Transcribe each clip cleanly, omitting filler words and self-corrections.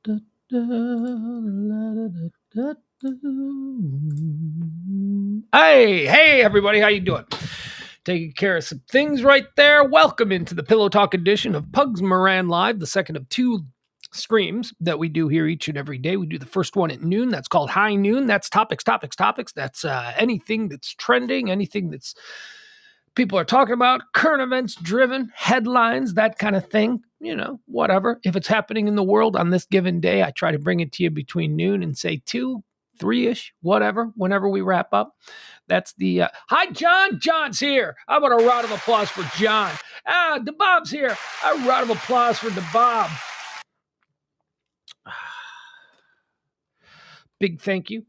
Hey, everybody, how you doing? Taking care of some things right there. Welcome into the Pillow Talk edition of Pugs Moran Live, the second of two streams that we do here each and every day. We do the first one at noon. That's called High Noon. That's topics. That's anything that's trending, anything that's people are talking about, current events driven, headlines, that kind of thing. You know, whatever. If it's happening in the world on this given day, I try to bring it to you between noon and say 2, 3-ish, whatever, whenever we wrap up. That's the hi, John. John's here. How about a round of applause for John? DeBob's here. A round of applause for DeBob. Big thank you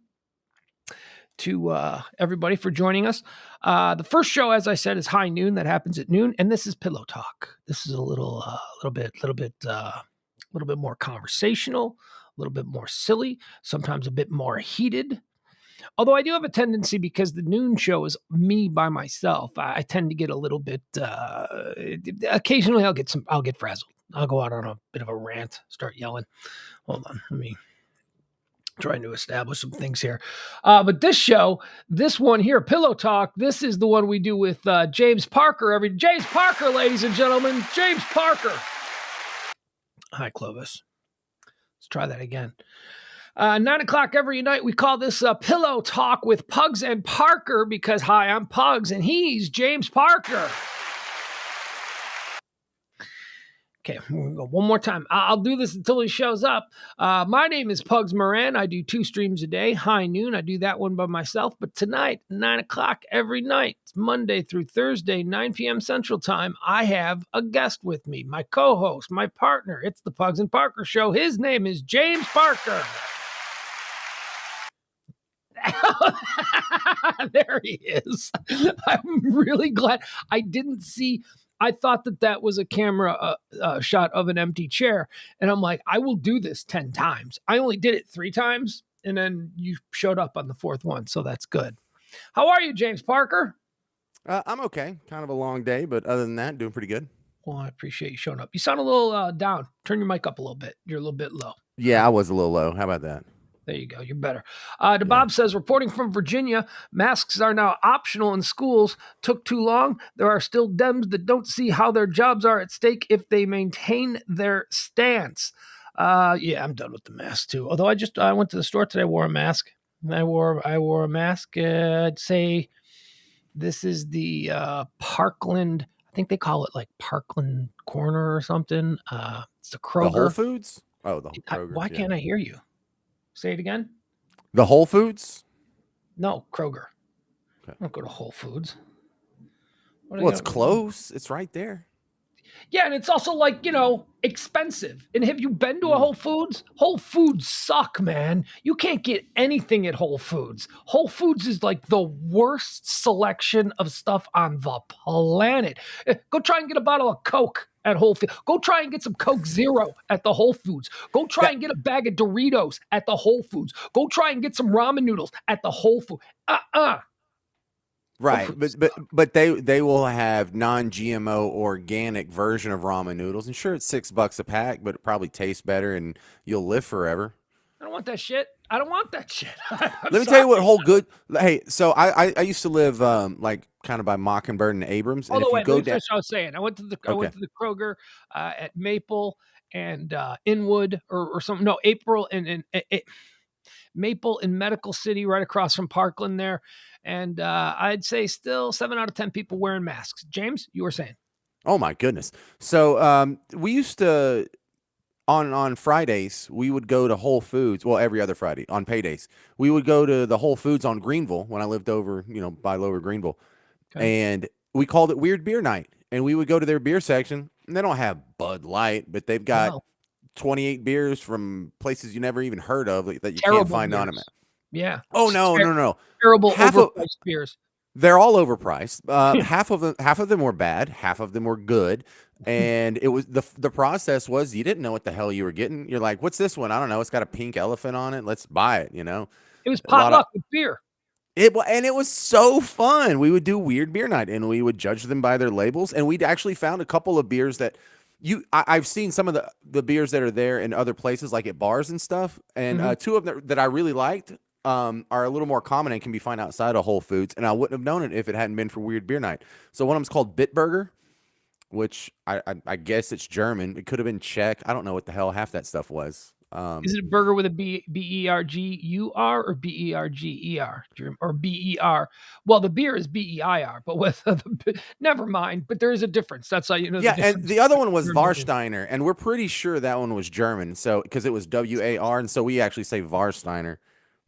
to everybody for joining us. The first show, as I said, is High Noon. That happens at noon, and this is Pillow Talk. This is a little bit more conversational, a little bit more silly, sometimes a bit more heated. Although I do have a tendency, because the noon show is me by myself, I tend to get a little bit. Occasionally, I'll get frazzled. I'll go out on a bit of a rant, start yelling. Hold on, let me trying to establish some things here. But this show, this one here, Pillow Talk, this is the one we do with James Parker. James Parker, ladies and gentlemen, James Parker. Hi, Clovis. Let's try that again. 9 o'clock every night, we call this Pillow Talk with Pugs and Parker, because, hi, I'm Pugs, and he's James Parker. Okay, we'll go one more time. I'll do this until he shows up. My name is Pugs Moran. I do 2 streams a day, High Noon. I do that one by myself. But tonight, 9 o'clock every night, Monday through Thursday, 9 p.m. Central Time, I have a guest with me, my co-host, my partner. It's the Pugs and Parker Show. His name is James Parker. There he is. I'm really glad. I didn't see... I thought that was a camera shot of an empty chair. And I'm like, I will do this 10 times. I only did it 3 times. And then you showed up on the 4th one. So that's good. How are you, James Parker? I'm okay. Kind of a long day, but other than that, doing pretty good. Well, I appreciate you showing up. You sound a little down. Turn your mic up a little bit. You're a little bit low. Yeah, I was a little low. How about that? There you go. You're better. DeBob says, reporting from Virginia, masks are now optional in schools. Took too long. There are still Dems that don't see how their jobs are at stake if they maintain their stance. Yeah, I'm done with the mask too. Although I went to the store today, wore a mask. I wore a mask. I'd say this is the Parkland. I think they call it like Parkland Corner or something. It's the Kroger. The Whole Foods? Oh, the Kroger. Why can't I hear you? Say it again. The Whole Foods? No, Kroger. Okay. I don't go to Whole Foods. Well, it's close. It's right there. Yeah, and it's also like, expensive. And have you been to a Whole Foods? Whole Foods suck, man. You can't get anything at Whole Foods. Whole Foods is like the worst selection of stuff on the planet. Go try and get a bottle of Coke at Whole Foods. Go try and get some Coke Zero at the Whole Foods. Go try and get a bag of Doritos at the Whole Foods. Go try and get some ramen noodles at the Whole Foods. Right, but they will have non-GMO organic version of ramen noodles, and sure, it's $6 a pack, but it probably tastes better, and you'll live forever. I don't want that shit. Let me tell you what whole good. Hey, so I used to live like kind of by Mockingbird and Abrams, and if you go down, I was saying, I went to the Kroger at Maple and Inwood or something. No, April and Maple in Medical City, right across from Parkland there. And I'd say still 7 out of 10 people wearing masks. James, you were saying? Oh my goodness! So we used to on Fridays we would go to Whole Foods. Well, every other Friday on paydays we would go to the Whole Foods on Greenville when I lived over, by Lower Greenville, and we called it Weird Beer Night. And we would go to their beer section, and they don't have Bud Light, but they've got 28 beers from places you never even heard of that you can't find on a map. Yeah. Oh no. Terrible overpriced beers. They're all overpriced. Half of them were bad. Half of them were good. And it was the process was you didn't know what the hell you were getting. You're like, what's this one? I don't know. It's got a pink elephant on it. Let's buy it. It was potluck with beer. It was so fun. We would do Weird Beer Night, and we would judge them by their labels. And we'd actually found a couple of beers that I've seen some of the beers that are there in other places, like at bars and stuff, and Mhm. two of them that I really liked are a little more common and can be found outside of Whole Foods, and I wouldn't have known it if it hadn't been for Weird Beer Night. So one of them's called Bitburger, which I guess it's German. It could have been Czech. I don't know what the hell half that stuff was. Is it a burger with a Bergur or Berger or BER? Well, the beer is BEIR, but with never mind. But there is a difference. That's how you know the Yeah, and difference. the other one was German. Warsteiner, and we're pretty sure that one was German. So because it was WAR, and so we actually say Warsteiner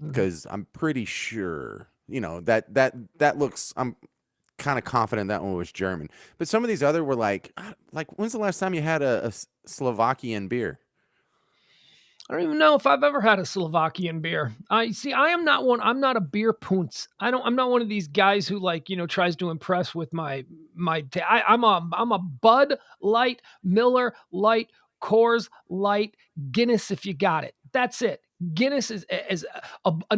Mhm. because I'm pretty sure that looks. I'm kind of confident that one was German. But some of these other were like when's the last time you had a Slovakian beer? I don't even know if I've ever had a Slovakian beer. I see. I am not one. I'm not a beer punts. I don't. I'm not one of these guys who tries to impress with I'm a Bud Light, Miller Light, Coors Light, Guinness. If you got it, that's it. Guinness is a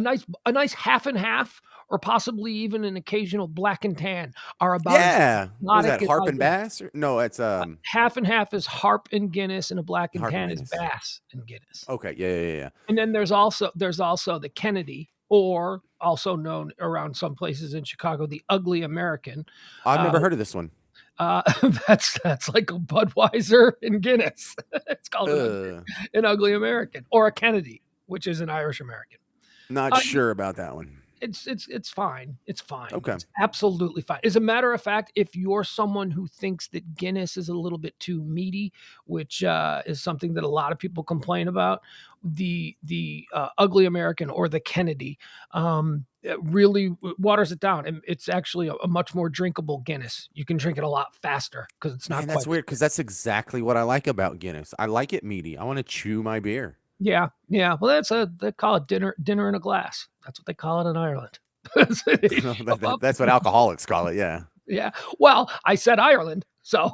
nice half and half, or possibly even an occasional black and tan are about as Yeah, what was exotic that as I Harp and get. Bass? No, it's Half and half is Harp and Guinness, and a black and Harp and tan is Guinness. Bass and Guinness. Okay, yeah. And then there's also the Kennedy, or also known around some places in Chicago, the Ugly American. I've Uh, never heard of this one. uh, that's like a Budweiser and Guinness. It's called Uh, an Ugly American, or a Kennedy, which is an Irish American. Not Uh, sure about that one. it's fine. It's fine. Okay. It's absolutely fine. As a matter of fact, if you're someone who thinks that Guinness is a little bit too meaty, which is something that a lot of people complain about, the Ugly American or the Kennedy it really waters it down, and it's actually a much more drinkable Guinness. You can drink it a lot faster because it's not Man, that's quite. weird because that's exactly what I like about Guinness. I like it meaty. I want to chew my beer. Yeah, yeah. Well, they call it dinner in a glass. That's what they call it in Ireland. They show up. That's what alcoholics call it. Yeah. Yeah. Well, I said Ireland, so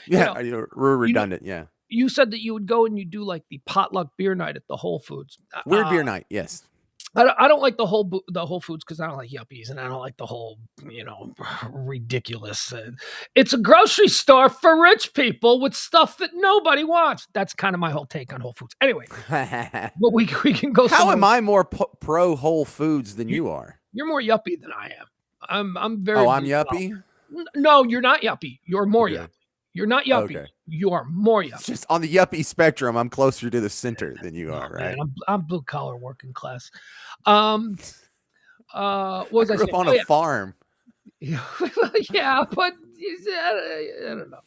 you know, We're you know, redundant. Yeah. you said that you would go and you do like the potluck beer night at the Whole Foods. Weird beer night. Yes. I don't like the Whole Foods because I don't like yuppies, and I don't like the whole ridiculous. It's a grocery store for rich people with stuff that nobody wants. That's kind of my whole take on Whole Foods. Anyway, but we can go How somewhere. am I more pro Whole Foods than You, you are? you're more yuppie than I am. I'm very Oh, I'm blue collar. yuppie. No, you're not yuppie. You're more Okay. yuppie. You're not yuppie. Okay. You are more It's yuppie. just on the yuppie spectrum. I'm closer to the center than you Oh are, man, right? I'm blue collar working class. Um, what I was I grew up saying? on Oh a farm. yeah, yeah, but I don't know.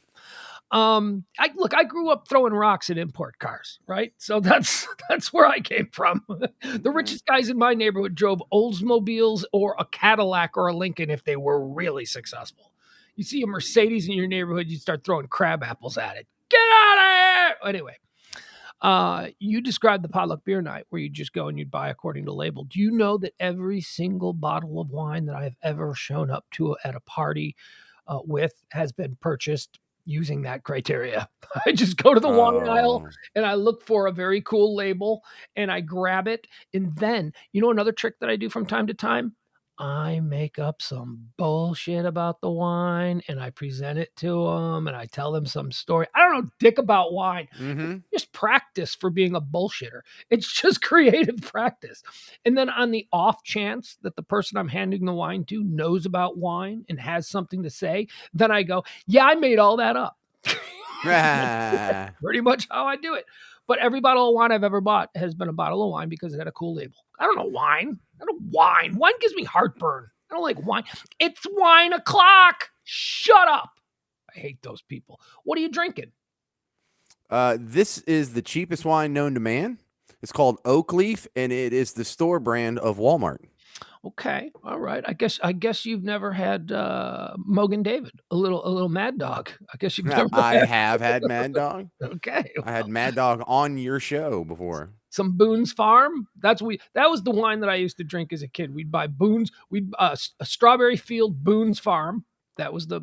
I grew up throwing rocks at import cars, right? So that's where I came from. The Okay. richest guys in my neighborhood drove Oldsmobiles or a Cadillac or a Lincoln if they were really successful. You see a Mercedes in your neighborhood, you start throwing crab apples at it. Get out of here! Anyway, you described the potluck beer night where you just go and you'd buy according to label. Do you know that every single bottle of wine that I have ever shown up to at a party with has been purchased using that criteria? I just go to the wine aisle Oh. and I look for a very cool label and I grab it. And then, another trick that I do from time to time? I make up some bullshit about the wine and I present it to them and I tell them some story. I don't know dick about wine. Mm-hmm. Just practice for being a bullshitter. It's just creative practice. And then on the off chance that the person I'm handing the wine to knows about wine and has something to say, then I go, yeah, I made all that up. Ah. Pretty much how I do it. But every bottle of wine I've ever bought has been a bottle of wine because it had a cool label. I don't know wine. I don't wine. Wine gives me heartburn. I don't like wine. It's wine o'clock. Shut up. I hate those people. What are you drinking? This is the cheapest wine known to man. It's called Oak Leaf, and it is the store brand of Walmart. Okay, all right. I guess you've never had Mogan David, a little Mad Dog. I guess you've never I had. have had Mad Dog. Okay, I had Mad Dog on your show before. some Boone's Farm. That was the wine that I used to drink as a kid. We'd buy Boone's. We'd a Strawberry Field Boone's Farm. That was the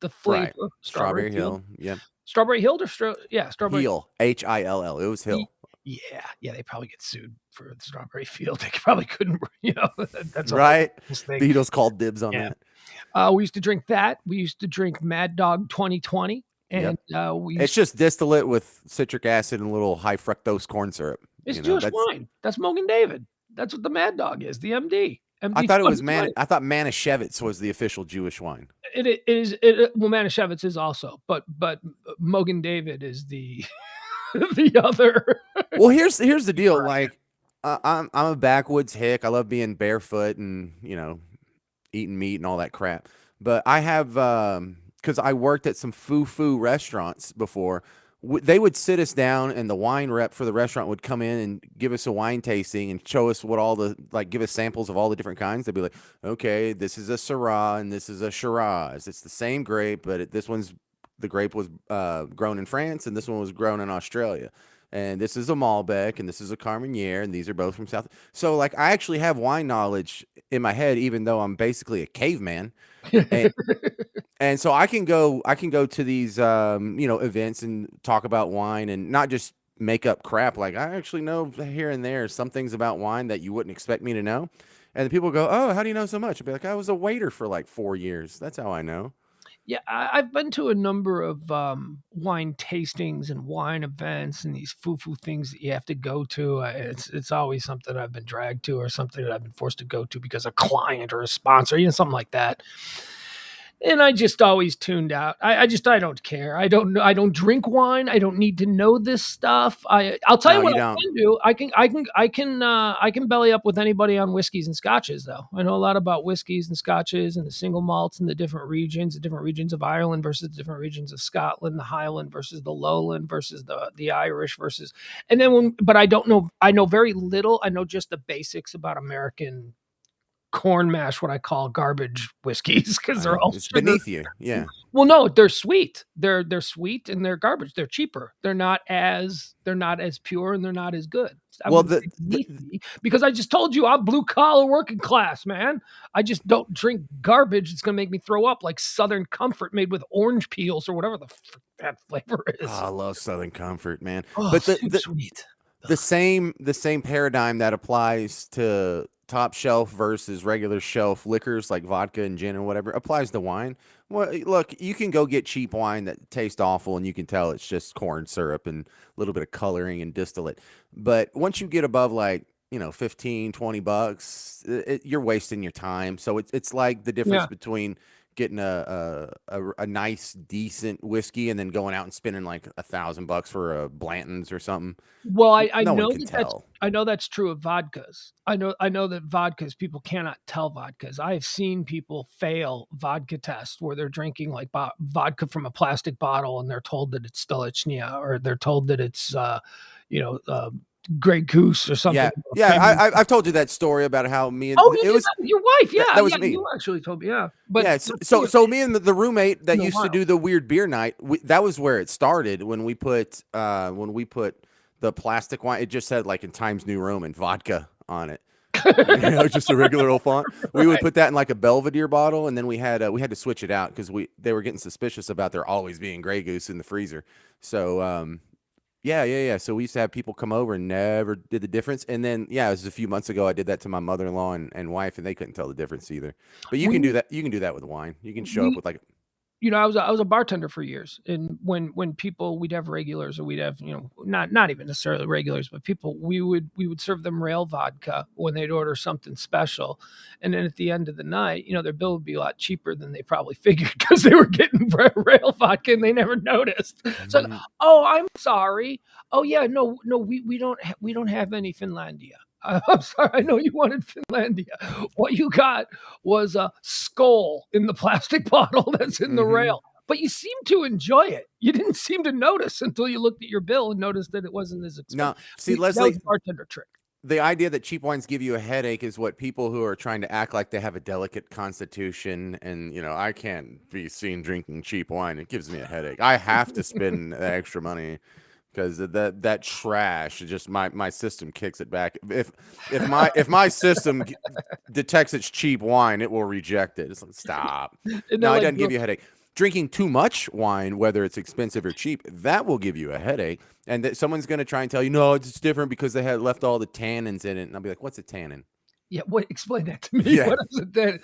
flavor. Right. Strawberry Strawberry Field. Hill. Yep. Strawberry Hill or Strawberry. Hill. Hill. It was Hill. Yeah. They probably get sued for the Strawberry Field. They probably couldn't. That's a whole Right? thing. The Beatles called dibs on Yeah. that. We used to drink that. We used to drink Mad Dog 2020. and Yep. we It's used just distillate with citric acid and a little high fructose corn syrup. it's You know, Jewish that's wine. That's Mogan David. That's what the Mad Dog is. The MD. I MD thought it was Fucks Wine. I thought Manischewitz was the official Jewish wine. It is. It, well, Manischewitz is also, but Mogan David is the the other. Well, here's the deal. Like, I'm a backwoods hick. I love being barefoot and eating meat and all that crap. But I have because I worked at some foo restaurants before. They would sit us down, and the wine rep for the restaurant would come in and give us a wine tasting and show us what all the give us samples of all the different kinds. They'd be like, "Okay, this is a Syrah and this is a Shiraz. It's the same grape, but this one's the grape was grown in France and this one was grown in Australia." And this is a Malbec, and this is a Carmenere, and these are both from South. So, like, I actually have wine knowledge in my head, even though I'm basically a caveman. And and so I can go to these events and talk about wine and not just make up crap. Like, I actually know here and there some things about wine that you wouldn't expect me to know. And the people go, "Oh, how do you know so much?" I'd be like, "I was a waiter for like 4 years. That's how I know." Yeah, I've been to a number of wine tastings and wine events and these foo things that you have to go to. It's always something I've been dragged to or something that I've been forced to go to because a client or a sponsor, something like that. And I just always tuned out. I don't care. I don't know. I don't drink wine. I don't need to know this stuff. I'll tell you No, what you I don't. can do. I can belly up with anybody on whiskeys and scotches though. I know a lot about whiskeys and scotches and the single malts and the different regions of Ireland versus the different regions of Scotland, the Highland versus the Lowland versus the Irish versus, and then but I don't know. I know very little. I know just the basics about American corn mash, what I call garbage whiskeys, because they're all It's sugar. beneath you. Yeah. Well, no, they're sweet. They're sweet and they're garbage. They're cheaper. They're not as pure and they're not as good. I Well, wouldn't say beneath me because I just told you I'm blue collar working class, man. I just don't drink garbage. It's gonna make me throw up like Southern Comfort made with orange peels or whatever the that flavor is. I love Southern Comfort, man. Oh, But too sweet. the same paradigm that applies to top shelf versus regular shelf liquors like vodka and gin and whatever applies to wine. Well, look, you can go get cheap wine that tastes awful and you can tell it's just corn syrup and a little bit of coloring and distillate. But once you get above 15, $20, you're wasting your time. So it's like the difference Yeah. between getting a nice decent whiskey and then going out and spending like $1,000 for a Blanton's or something. Well, I No one know can that that's tell. I know that's true of vodkas. I know that vodkas people cannot tell vodkas. I've seen people fail vodka tests where they're drinking like vodka from a plastic bottle and they're told that it's Stolichnia or they're told that it's you know uh, Grey Goose or something. Yeah, yeah. I've told you that story about how me and Oh, you it did was that? Your wife? that, Yeah, that was yeah. me. You actually told me. Yeah, but Yeah. So me and the roommate that been a used to while. do the weird beer night, that was where it started when we put the plastic wine. It just said like in Times New Roman vodka on it. Just a regular old font. We would Right. put that in like a Belvedere bottle, and then we had to switch it out because they were getting suspicious about there always being Grey Goose in the freezer. So yeah. So we used to have people come over and never did the difference. And then yeah, it was a few months ago I did that to my mother-in-law and wife, and they couldn't tell the difference either. But you can do We that. You can do that with wine. You can show up we with like I was a bartender for years, and when people we'd have regulars or we'd have not even necessarily regulars, but people we would serve them rail vodka when they'd order something special, and then at the end of the night, their bill would be a lot cheaper than they probably figured because they were getting rail vodka and they never noticed. So, Mhm. oh, I'm sorry. Oh yeah, no, we don't have any Finlandia. I'm sorry. I know you wanted Finlandia. What you got was a skull in the plastic bottle that's in the Mhm. rail. But you seem to enjoy it. You didn't seem to notice until you looked at your bill and noticed that it wasn't as expensive. Now, see, That was Leslie, a bartender trick. the idea that cheap wines give you a headache is what people who are trying to act like they have a delicate constitution and I can't be seen drinking cheap wine. It gives me a headache. I have to spend the extra money because that trash just my system kicks it back. If my system detects it's cheap wine, it will reject it. It's like, stop. And they're No, it like, doesn't give you a headache. Drinking too much wine, whether it's expensive or cheap, that will give you a headache. And that someone's going to try and tell you, no, it's different because they had left all the tannins in it. And I'll be like, what's a tannin? Yeah, what explain that to me. Yeah, What is it that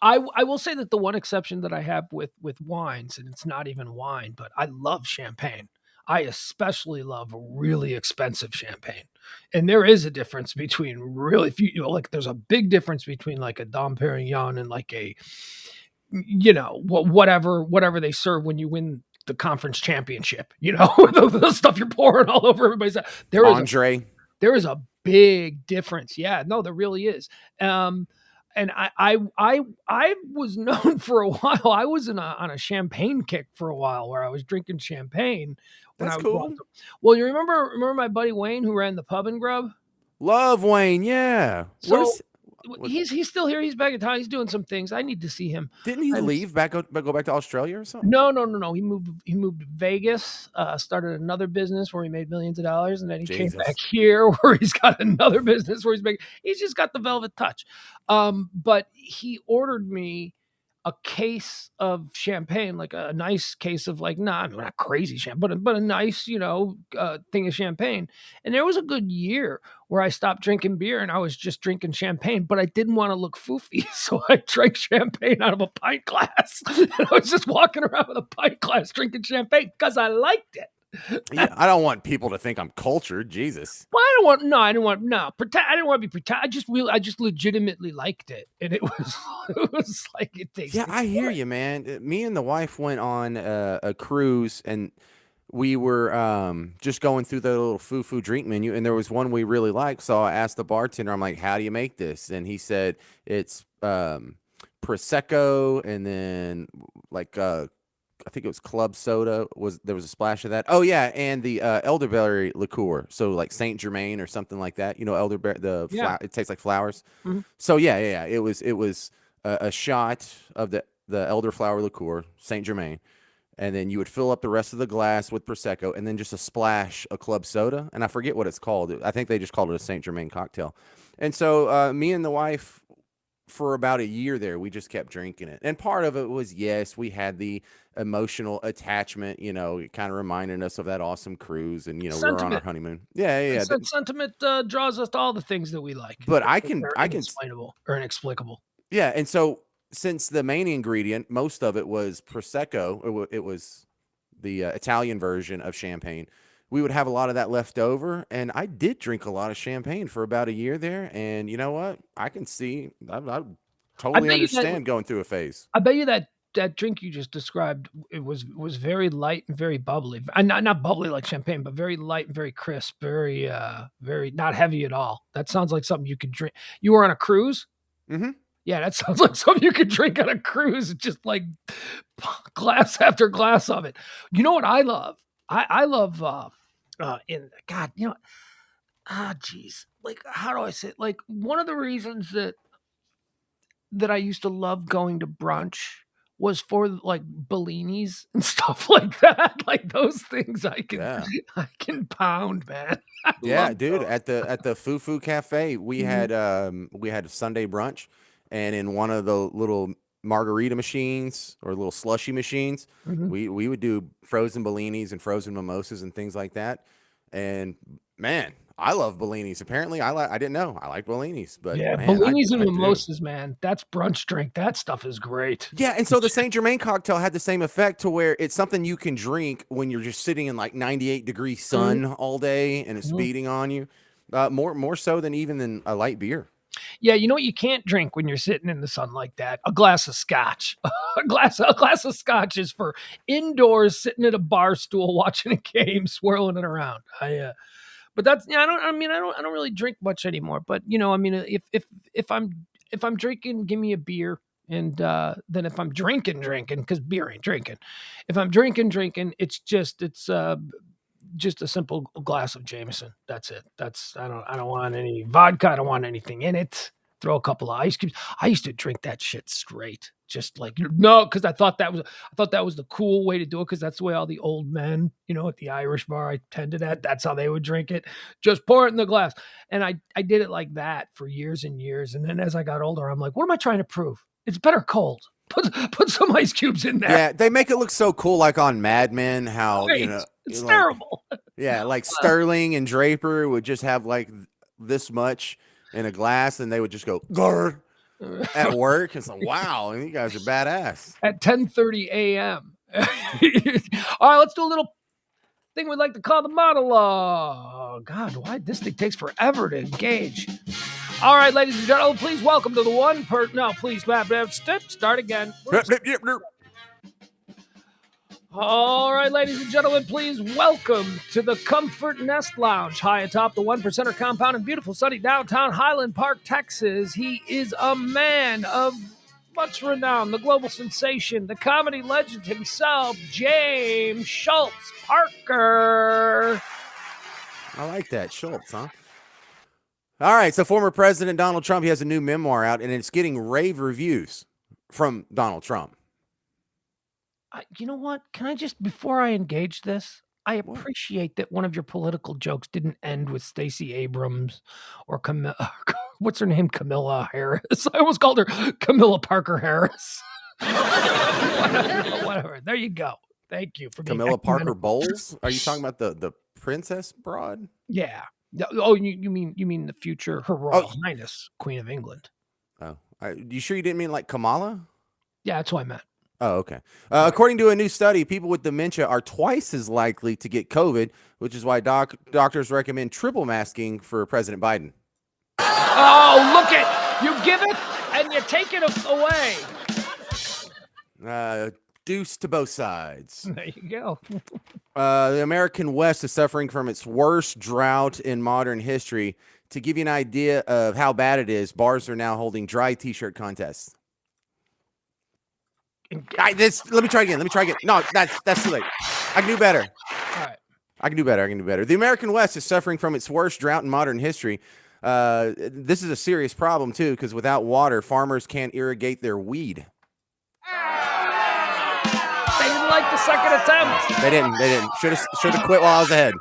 I will say that the one exception that I have with wines, and it's not even wine, but I love champagne. I especially love really expensive champagne. And there is a difference between really if like there's a big difference between like a Dom Perignon and like a whatever they serve when you win the conference championship, the stuff you're pouring all over everybody's. There is a Andre. there is a big difference. Yeah, no, there really is. Um, and I was known for a while. I was on a champagne kick for a while where I was drinking champagne when I That's was cool. walking. Well, you remember my buddy Wayne who ran the pub and grub? Love Wayne. Yeah. So What he's still here. He's back in town. He's doing some things. I need to see him. didn't he I haven't leave back go back to Australia or something? No, no, no, no. He moved to Vegas, started another business where he made millions of dollars, and then he came back Jesus. here where he's got another business where he's just got the velvet touch. But he ordered me a case of champagne, like a nice case of like, I mean, not crazy champagne, but a nice, thing of champagne. And there was a good year where I stopped drinking beer and I was just drinking champagne, but I didn't want to look foofy. So I drank champagne out of a pint glass. And I was just walking around with a pint glass drinking champagne because I liked it. Yeah, I don't want people to think I'm cultured. Jesus. Well, I don't want no, I didn't want no pretend. I didn't want to be pretend. I just legitimately liked it, and it was it was like it Yeah, tasted I hear good. you, man. Me and the wife went on a cruise, and we were just going through the little foo drink menu, and there was one we really liked. So I asked the bartender, I'm like, "How do you make this?" And he said it's prosecco, and then like I think it was club soda. There was a splash of that? Oh yeah, and the elderberry liqueur, so like Saint Germain or something like that. You know, elderberry, the Yeah. flower. It tastes like flowers. Mhm. So yeah. It was a shot of the elderflower liqueur, Saint Germain, and then you would fill up the rest of the glass with prosecco, and then just a splash of club soda, and I forget what it's called. I think they just called it a Saint Germain cocktail. And so me and the wife, for about a year there, we just kept drinking it. And part of it was, yes, we had the emotional attachment, it kind of reminded us of that awesome cruise, and we were on our Sentiment. honeymoon. Yeah. Sentiment draws us to all the things that we like. But I That can are I can inexplainable or inexplicable. Yeah, and so since the main ingredient, most of it was prosecco, it was the Italian version of champagne. We would have a lot of that left over, and I did drink a lot of champagne for about a year there. And you know what? I can see, I I totally bet you that understand going through a phase. I bet you that drink you just described it was very light and very bubbly. And not bubbly like champagne, but very light and very crisp, very not heavy at all. That sounds like something you could drink. You were on a cruise? Hmm. Yeah, that sounds like something you could drink on a cruise, just like glass after glass of it. You know what I love? I love in God, geez. Like how do I say it? Like one of the reasons that I used to love going to brunch was for like Bellinis and stuff like that. Like those things Yeah. I can pound, man. I love Yeah, dude, those. at the Foo Cafe, Mhm, we had a Sunday brunch, and in one of the little margarita machines or little slushy machines, mhm. we would do frozen bellinis and frozen mimosas and things like that. And man, I love bellinis. Apparently, I didn't know I like bellinis, but Yeah, man, Bellinis and I do. mimosas, man. That's brunch drink. That stuff is great. Yeah, and so the Saint Germain cocktail had the same effect, to where it's something you can drink when you're just sitting in like 98-degree Mhm, sun all day and it's mhm. beating on you. More so than even than a light beer. Yeah, you know what you can't drink when you're sitting in the sun like that? A glass of scotch. A glass of scotch is for indoors sitting at a bar stool watching a game, swirling it around. But that's yeah, I don't really drink much anymore. But I mean if I'm drinking, give me a beer. And then if I'm drinking, because beer ain't drinking. If I'm drinking, it's just a simple glass of Jameson. That's it. I don't want any vodka. I don't want anything in it. Throw a couple of ice cubes. I used to drink that shit straight. Just like no, because I thought that was the cool way to do it, because that's the way all the old men, at the Irish bar I tended at, that's how they would drink it. Just pour it in the glass. And I did it like that for years and years. And then as I got older, I'm like, what am I trying to prove? It's better cold. Put some ice cubes in there. Yeah, they make it look so cool, like on Mad Men, how Right. It's like terrible. yeah, like Sterling and Draper would just have like this much. in a glass, and they would just go grr at work. It's like, wow, you guys are badass. At 10:30 a.m. All right, let's do a little thing we'd like to call the monologue. God, why this thing takes forever to engage. All right, ladies and gentlemen, please welcome to the one per. No, please, Matt. Start again. All right, ladies and gentlemen, please welcome to the Comfort Nest Lounge, high atop the One Percenter compound in beautiful sunny downtown Highland Park, Texas. He is a man of much renown, the global sensation, the comedy legend himself, James Schultz Parker. I like that. Schultz, huh? All right, so former President Donald Trump, he has a new memoir out, and it's getting rave reviews from Donald Trump. You know what? Can I just, before I engage this, I appreciate that one of your political jokes didn't end with Stacey Abrams or what's her name? Camilla Harris. I almost called her Camilla Parker Harris. Whatever. There you go. Thank you for being Camilla Parker Bowles. Are you talking about the princess broad? Yeah. Oh, you mean the future Her Royal Highness Queen of England? Oh, you sure you didn't mean like Kamala? Yeah, that's what I meant. Oh, okay. According to a new study, people with dementia are twice as likely to get COVID, which is why doctors recommend triple masking for President Biden. Oh, look at you give it and you take it away. Deuce to both sides. There you go. The American West is suffering from its worst drought in modern history. To give you an idea of how bad it is, bars are now holding dry T-shirt contests. Let me try again. No, that's too late. I can do better. All right. I can do better. The American West is suffering from its worst drought in modern history. This is a serious problem, too, because without water, farmers can't irrigate their weed. They didn't like the second attempt. They didn't. Should have quit while I was ahead.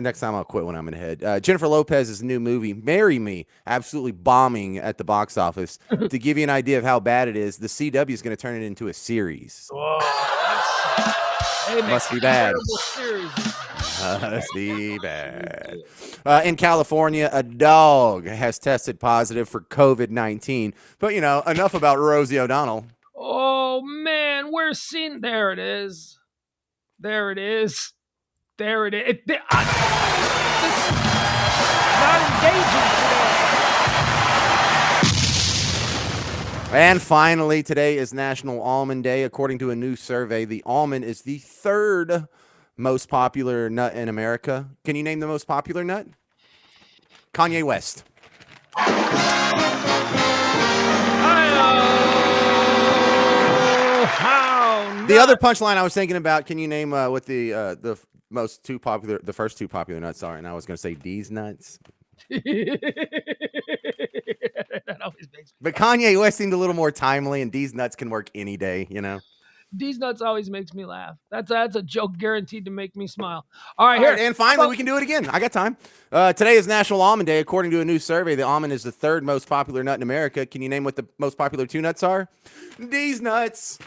Next time I'll quit when I'm ahead. Jennifer Lopez's new movie, Marry Me, absolutely bombing at the box office. To give you an idea of how bad it is, the CW is going to turn it into a series. Whoa, must be bad. Must be bad. In California, a dog has tested positive for COVID-19. But, enough about Rosie O'Donnell. Oh, man, there it is. There it is. Not engaging today. And finally, today is National Almond Day. According to a new survey, the almond is the third most popular nut in America. Can you name the most popular nut? Kanye West. The other punchline I was thinking about, can you name what the first two popular nuts are? And I was going to say D's nuts. That always makes me But Kanye West seemed a little more timely, and D's nuts can work any day, D's nuts always makes me laugh. That's a joke guaranteed to make me smile. All right, here. And finally, we can do it again. I got time. Today is National Almond Day. According to a new survey, the almond is the third most popular nut in America. Can you name what the most popular two nuts are? D's nuts.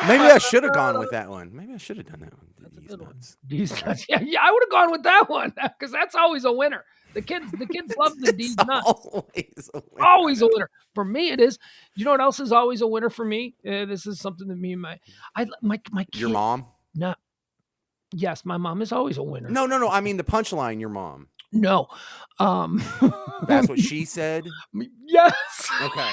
Maybe I should have gone with that one. Maybe I should have done that one. D's nuts. Yeah, I would have gone with that one because that's always a winner. The kids love the D's nuts. Always a winner. For me, it is. You know what else is always a winner for me? This is something that me and my kid. Your mom? No. Yes, my mom is always a winner. No. I mean the punchline. Your mom. No. That's what she said? Yes. Okay.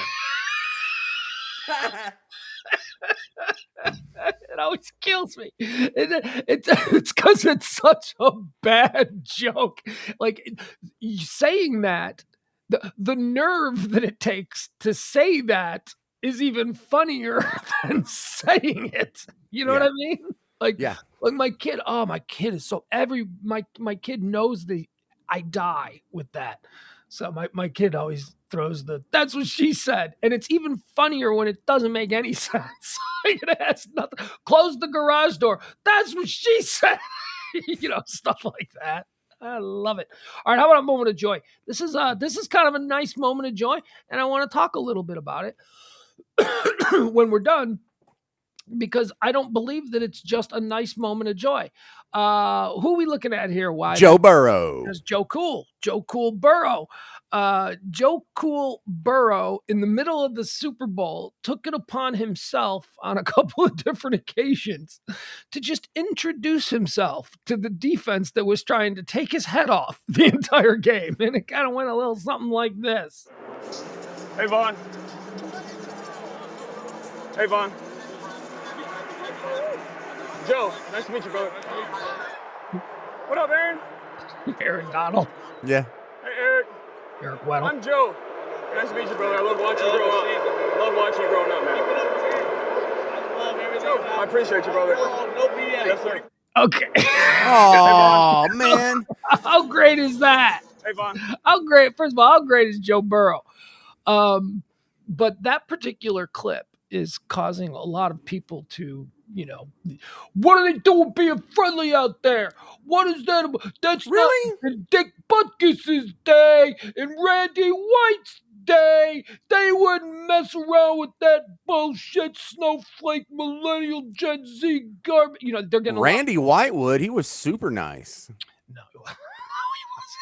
It always kills me. It's because it's such a bad joke. Like saying that, the nerve that it takes to say that is even funnier than saying it. You know what I mean? Like my kid. Oh, my kid is so my kid knows I die with that. So my kid always throws that's what she said. And it's even funnier when it doesn't make any sense. It has nothing. Close the garage door. That's what she said. Stuff like that. I love it. All right, how about a moment of joy? This is kind of a nice moment of joy, and I want to talk a little bit about it when we're done, because I don't believe that it's just a nice moment of joy. Who are we looking at here? Why Joe Burrow. There's Joe Cool Burrow. Joe Cool Burrow, in the middle of the Super Bowl, took it upon himself on a couple of different occasions to just introduce himself to the defense that was trying to take his head off the entire game. And it kind of went a little something like this. Hey, Vaughn. Hey, Vaughn. Joe, nice to meet you, brother. What up, Aaron? Aaron Donald. Yeah. Hey, Eric. Eric Weddle. I'm Joe. Nice to meet you, brother. I love watching you grow up. Love watching you growing up, man. I appreciate you, brother. No BS. Yes, sir. Okay. Oh, man. How great is that? Hey, Vaughn. First of all, how great is Joe Burrow? But that particular clip is causing a lot of people to, what are they doing being friendly out there? What is that about? That's really not Dick Butkus's day and Randy White's day. They wouldn't mess around with that bullshit snowflake millennial Gen Z garbage. They're getting Randy Whitewood. He was super nice. No.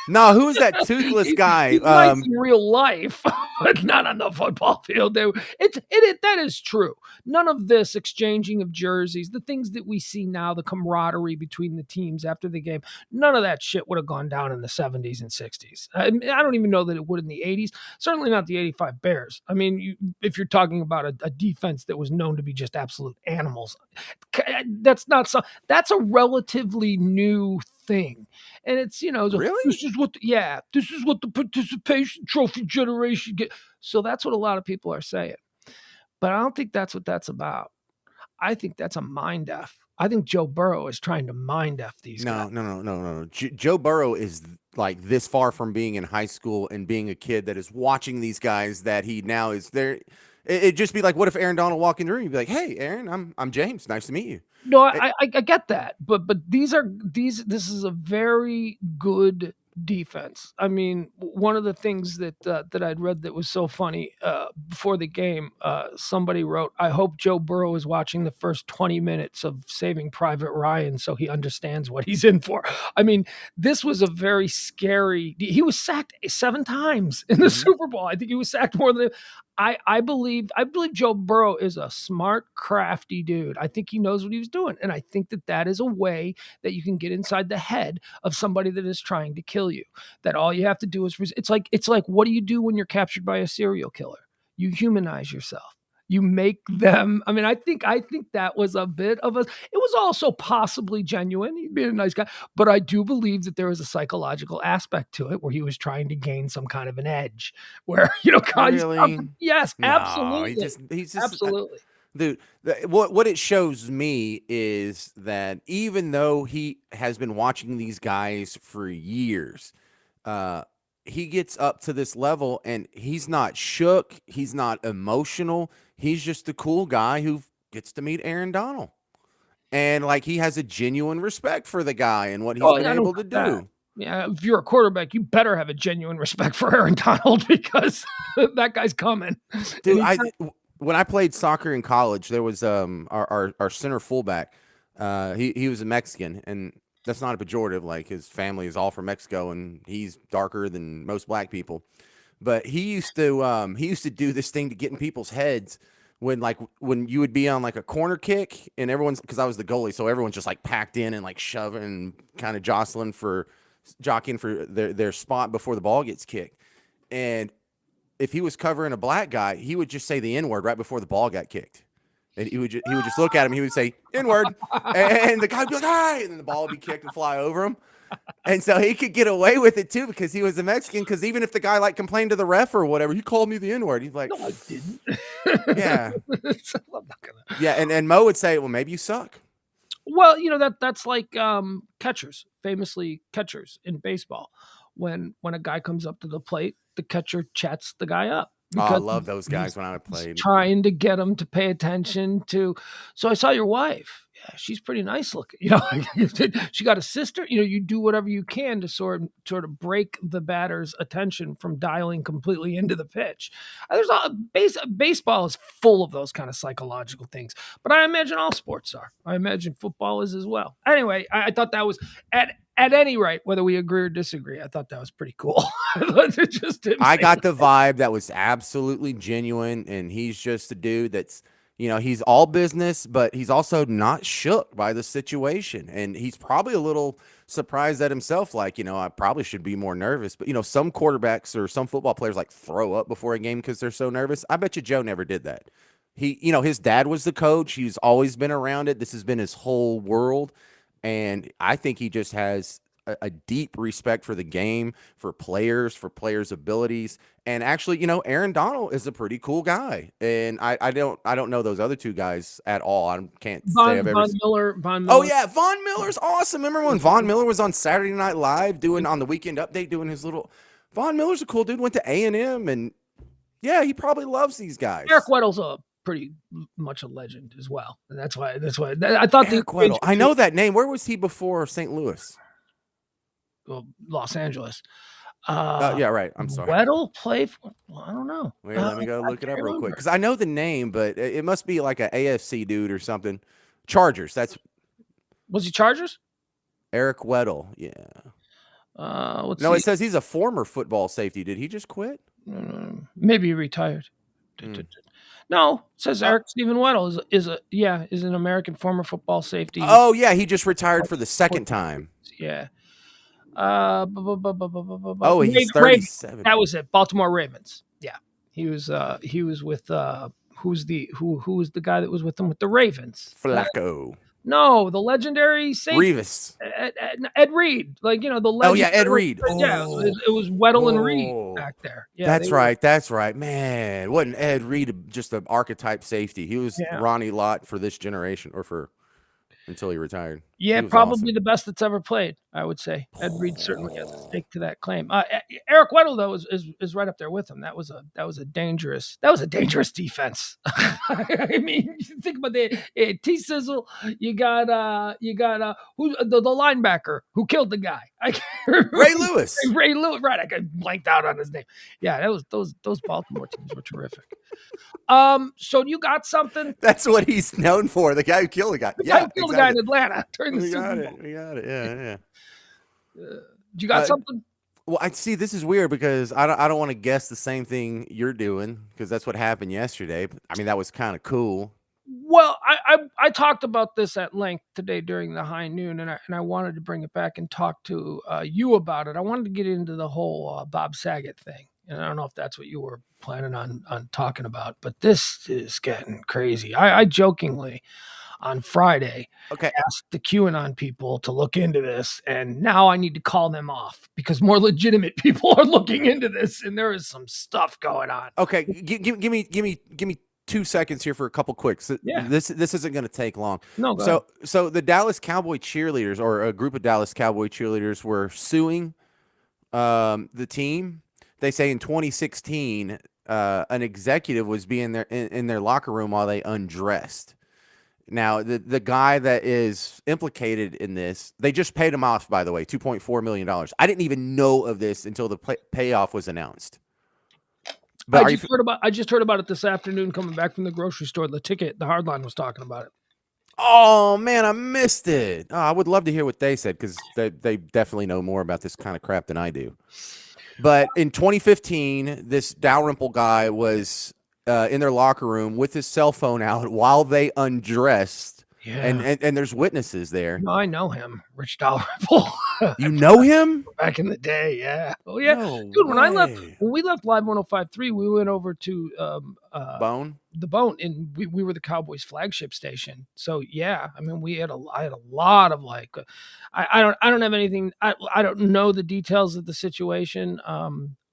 No, who's that toothless guy? He's nice in real life, but not on the football field. That is true. None of this exchanging of jerseys, the things that we see now, the camaraderie between the teams after the game, none of that shit would have gone down in the 70s and 60s. I don't even know that it would in the 80s. Certainly not the 85 Bears. I mean, if you're talking about a defense that was known to be just absolute animals, that's a relatively new thing. And it's, really? this is what the participation trophy generation get. So that's what a lot of people are saying. But I don't think that's what that's about. I think that's a mind F. I think Joe Burrow is trying to mind F these guys. No. Joe Burrow is like this far from being in high school and being a kid that is watching these guys that he now is there. It'd just be like, what if Aaron Donald walked in the room? You'd be like, hey, Aaron, I'm James. Nice to meet you. No, I get that, but this is a very good defense. I mean, one of the things that I'd read that was so funny before the game, somebody wrote, "I hope Joe Burrow is watching the first 20 minutes of Saving Private Ryan so he understands what he's in for." I mean, this was a very scary. He was sacked 7 times in the Super Bowl. I think he was sacked more than. I believe Joe Burrow is a smart, crafty dude. I think he knows what he was doing. And I think that is a way that you can get inside the head of somebody that is trying to kill you. That all you have to do is, it's like, what do you do when you're captured by a serial killer? You humanize yourself. You make them. I mean, I think that was a bit of it was also possibly genuine. He'd been a nice guy, but I do believe that there was a psychological aspect to it where he was trying to gain some kind of an edge. Where really? Yes, no, absolutely. He's just absolutely. Dude, what it shows me is that even though he has been watching these guys for years, he gets up to this level and he's not shook. He's not emotional. He's just a cool guy who gets to meet Aaron Donald. And like he has a genuine respect for the guy and what he's been able to do. That. Yeah, if you're a quarterback, you better have a genuine respect for Aaron Donald because that guy's coming. Dude, when I played soccer in college, there was our center fullback. He was a Mexican, and that's not a pejorative. Like his family is all from Mexico, and he's darker than most black people. But he used to do this thing to get in people's heads when you would be on like a corner kick, and everyone's, because I was the goalie, so everyone's just like packed in and like shoving and kind of jockeying for their spot before the ball gets kicked. And if he was covering a black guy, he would just say the N-word right before the ball got kicked. And he would just look at him. He would say N-word, and the guy would be like, "Hi!" And then the ball would be kicked and fly over him. And so he could get away with it too because he was a Mexican. Because even if the guy like complained to the ref or whatever, he called me the N-word. He's like, "No, I didn't." Yeah, I'm not gonna. Yeah, and Mo would say, "Well, maybe you suck." Well, that's like catchers, famously catchers in baseball. When a guy comes up to the plate, the catcher chats the guy up. I because love those he's guys when I played. trying to get them to pay attention to. So I saw your wife. Yeah, she's pretty nice looking. She got a sister. You do whatever you can to sort of break the batter's attention from dialing completely into the pitch. There's baseball is full of those kind of psychological things, but I imagine all sports are. I imagine football is as well. Anyway, I thought that was at any rate, whether we agree or disagree, I thought that was pretty cool. I got the vibe that was absolutely genuine, and he's just a dude that's, he's all business, but he's also not shook by the situation. And he's probably a little surprised at himself, like, I probably should be more nervous. But, some quarterbacks or some football players like throw up before a game because they're so nervous. I bet you Joe never did that. His dad was the coach. He's always been around it. This has been his whole world. And I think he just has a deep respect for the game, for players' abilities. And actually, Aaron Donald is a pretty cool guy. And I don't know those other two guys at all. I can't say I've ever. Von Miller. Oh yeah, Von Miller's awesome. Remember when Von Miller was on Saturday Night Live on the Weekend Update doing his little. Von Miller's a cool dude. Went to A&M, and yeah, he probably loves these guys. Eric Weddle's a pretty much a legend as well, and that's why I thought Eric Weddle. I know that name. Where was he before St. Louis? Well, Los Angeles. Yeah, right. I'm sorry. Weddle played for. Well, I don't know. Wait, let me go look it up real quick because I know the name, but it must be like an AFC dude or something. Chargers. Was he Chargers? Eric Weddle. Yeah. It says he's a former football safety. Did he just quit? Maybe he retired. No, it says Eric Stephen Weddle is an American former football safety. Oh yeah, he just retired for the second time. Yeah. He's 37. That was it. Baltimore Ravens. Yeah, he was with who was the guy that was with them with the Ravens? Flacco. No, the legendary safety. Revis. Ed Reed. Like, the legend. Oh yeah, Ed Reed. Yeah, it was Weddle and Reed back there. Yeah, that's right. That's right. Man, wasn't Ed Reed just an archetype safety? He was Ronnie Lott for this generation, or until he retired. Yeah, probably awesome. The best that's ever played, I would say. Ed Reed certainly has a stake to that claim. Eric Weddle, though, is right up there with him. That was a dangerous defense. I mean, you think about the T Sizzle. You got who the linebacker who killed the guy. Ray Lewis. Ray Lewis. Right, I got blanked out on his name. Yeah, that was those Baltimore teams were terrific. So you got something? That's what he's known for. The guy who killed the guy. The guy who killed the guy in Atlanta. We got it. Yeah. You got something? Well, I see. This is weird because I don't want to guess the same thing you're doing because that's what happened yesterday. I mean, that was kind of cool. Well, I talked about this at length today during the high noon, and I wanted to bring it back and talk to you about it. I wanted to get into the whole Bob Saget thing, and I don't know if that's what you were planning on talking about, but this is getting crazy. I jokingly on Friday asked the QAnon people to look into this, and now I need to call them off because more legitimate people are looking into this, and there is some stuff going on. Okay, give me 2 seconds here for a couple quicks. Yeah. This isn't going to take long. No, so the Dallas Cowboy cheerleaders, or a group of Dallas Cowboy cheerleaders, were suing the team. They say in 2016, an executive was being there in their locker room while they undressed. Now, the guy that is implicated in this, they just paid him off, by the way, $2.4 million. I didn't even know of this until the payoff was announced. But I just heard about it this afternoon coming back from the grocery store. The Hardline was talking about it. Oh, man, I missed it. Oh, I would love to hear what they said because they definitely know more about this kind of crap than I do. But in 2015, this Dalrymple guy was in their locker room with his cell phone out while they undressed. Yeah. And there's witnesses there. No, I know him, Rich Dalrymple. You know him? Back in the day, yeah. Oh yeah. No dude, when we left Live 105.3, we went over to the Bone, and we were the Cowboys flagship station. So yeah, I mean I had a lot of like I don't have anything, I don't know the details of the situation.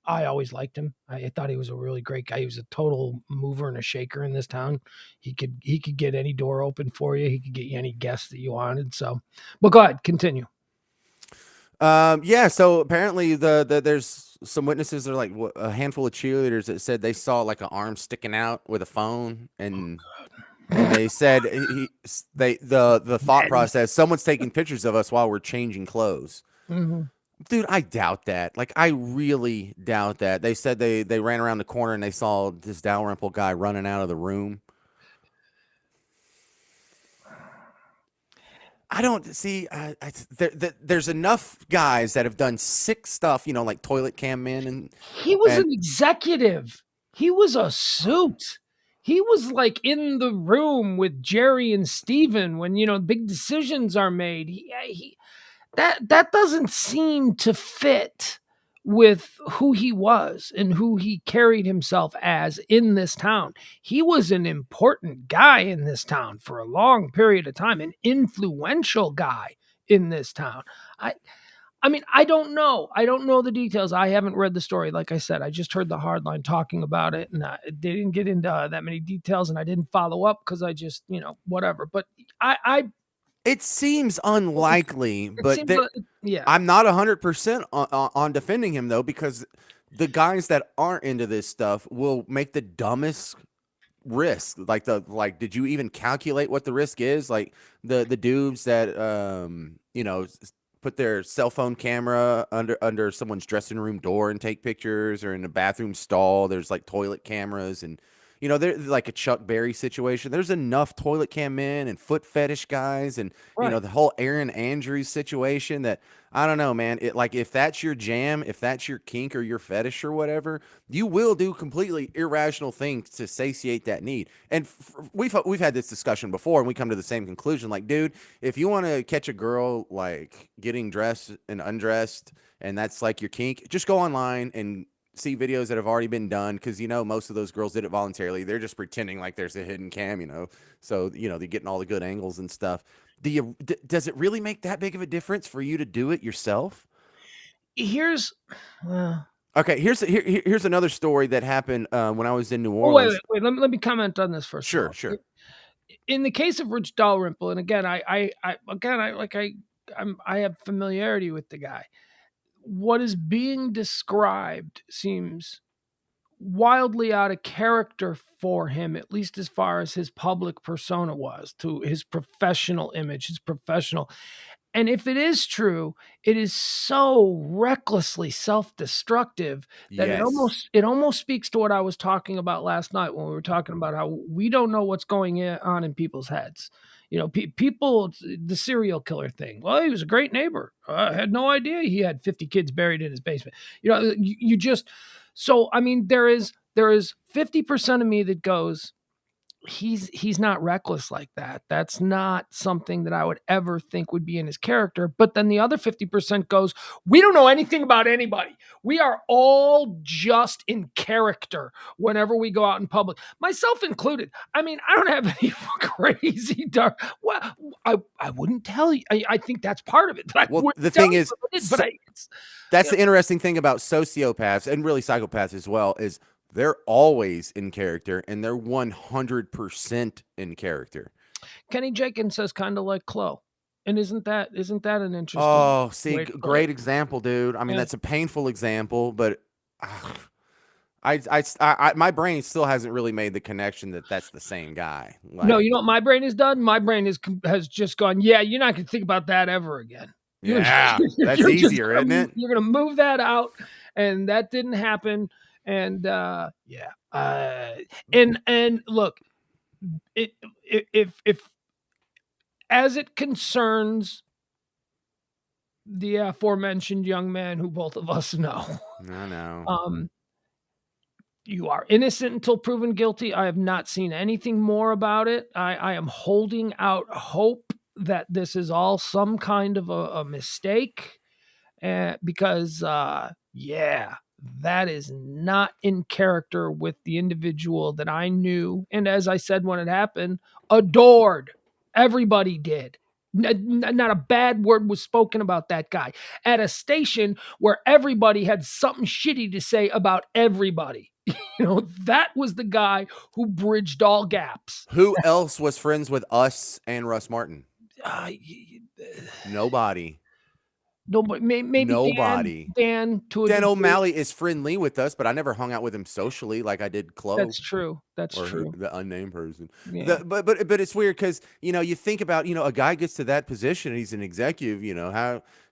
I always liked him. I thought he was a really great guy. He was a total mover and a shaker in this town. He could get any door open for you. He could get you any guests that you wanted. So, but go ahead, continue. Yeah. So apparently there's some witnesses are like a handful of cheerleaders that said they saw like an arm sticking out with a phone, and they said the thought Men. process, someone's taking pictures of us while we're changing clothes. Mhm. Dude, I doubt that. Like, I really doubt that. They said they ran around the corner and they saw this Dalrymple guy running out of the room. I don't see. There's enough guys that have done sick stuff, like toilet cam men He was and an executive. He was a suit. He was like in the room with Jerry and Steven when big decisions are made. That doesn't seem to fit with who he was and who he carried himself as in this town. He was an important guy in this town for a long period of time, an influential guy in this town. I mean, I don't know. I don't know the details. I haven't read the story. Like I said, I just heard the hardline talking about it, and they didn't get into that many details, and I didn't follow up because I just, whatever. But I it seems unlikely, it but seems, yeah, I'm not 100% on defending him though, because the guys that aren't into this stuff will make the dumbest risk. Did you even calculate what the risk is? Like the dudes that put their cell phone camera under someone's dressing room door and take pictures, or in a bathroom stall there's like toilet cameras, and they're like a Chuck Berry situation. There's enough toilet cam men and foot fetish guys, and right. the whole Aaron Andrews situation, that I don't know, man. It, like, if that's your jam, if that's your kink or your fetish or whatever, you will do completely irrational things to satiate that need. And we've had this discussion before, and we come to the same conclusion. Like, dude, if you want to catch a girl like getting dressed and undressed, and that's like your kink, just go online and see videos that have already been done, because most of those girls did it voluntarily. They're just pretending like there's a hidden cam, so they're getting all the good angles and stuff. Does it really make that big of a difference for you to do it yourself? Here's Okay, here's another story that happened when I was in New oh, wait, Orleans. wait, wait. Let me comment on this first of Sure, all. sure. In the case of Rich Dalrymple, and again, I have familiarity with the guy. What is being described seems wildly out of character for him, at least as far as his public persona was, to his professional image, his professional. And if it is true, it is so recklessly self-destructive that it Yes. almost speaks to what I was talking about last night when we were talking about how we don't know what's going on in people's heads. People, the serial killer thing. Well, he was a great neighbor. I had no idea he had 50 kids buried in his basement. You just so I mean, there is 50% of me that goes, he's not reckless like that. That's not something that I would ever think would be in his character. But then the other 50% goes, we don't know anything about anybody. We are all just in character whenever we go out in public, myself included. I mean, I don't have any crazy dark. Well, I wouldn't tell you. I think that's part of it. That I Well, wouldn't the tell thing you, is, but that's the interesting thing about sociopaths, and really psychopaths as well, is they're always in character, and they're 100% in character. Kenny Jenkins says kind of like Chloe. And isn't that an interesting Oh, see, way to put great it? example, dude. I mean, Yeah. that's a painful example, but my brain still hasn't really made the connection that that's the same guy. No, Like, you know what my brain has done? My brain has just gone, yeah, you're not gonna think about that ever again. You're yeah, that's you're just easier, isn't it? you're gonna move that out, and that didn't happen. And yeah, and look, if as it concerns the aforementioned young man who both of us know, I know. You are innocent until proven guilty. I have not seen anything more about it. I am holding out hope that this is all some kind of a mistake, because, yeah, that is not in character with the individual that I knew, and as I said when it happened, adored. Everybody did. Not a bad word was spoken about that guy at a station where everybody had something shitty to say about everybody. That was the guy who bridged all gaps. Who else was friends with us and Russ Martin? Uh, Nobody. Nobody. Maybe Nobody. Dan to a Dan degree. O'Malley is friendly with us, but I never hung out with him socially like I did Chloe. That's true. That's Or true. the unnamed person. Yeah. But it's weird because you think about a guy gets to that position, he's an executive.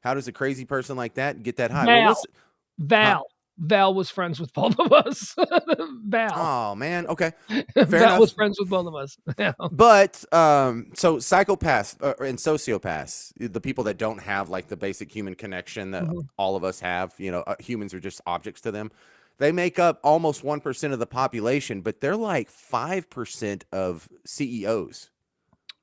How does a crazy person like that get that high? Well, Val. listen, huh? Val was friends with both of us. Val. Oh man, okay, fair Val enough. was friends with both of us. Yeah. But so psychopaths and sociopaths, the people that don't have like the basic human connection that all of us have, humans are just objects to them. They make up almost 1% of the population, but they're like 5% of CEOs.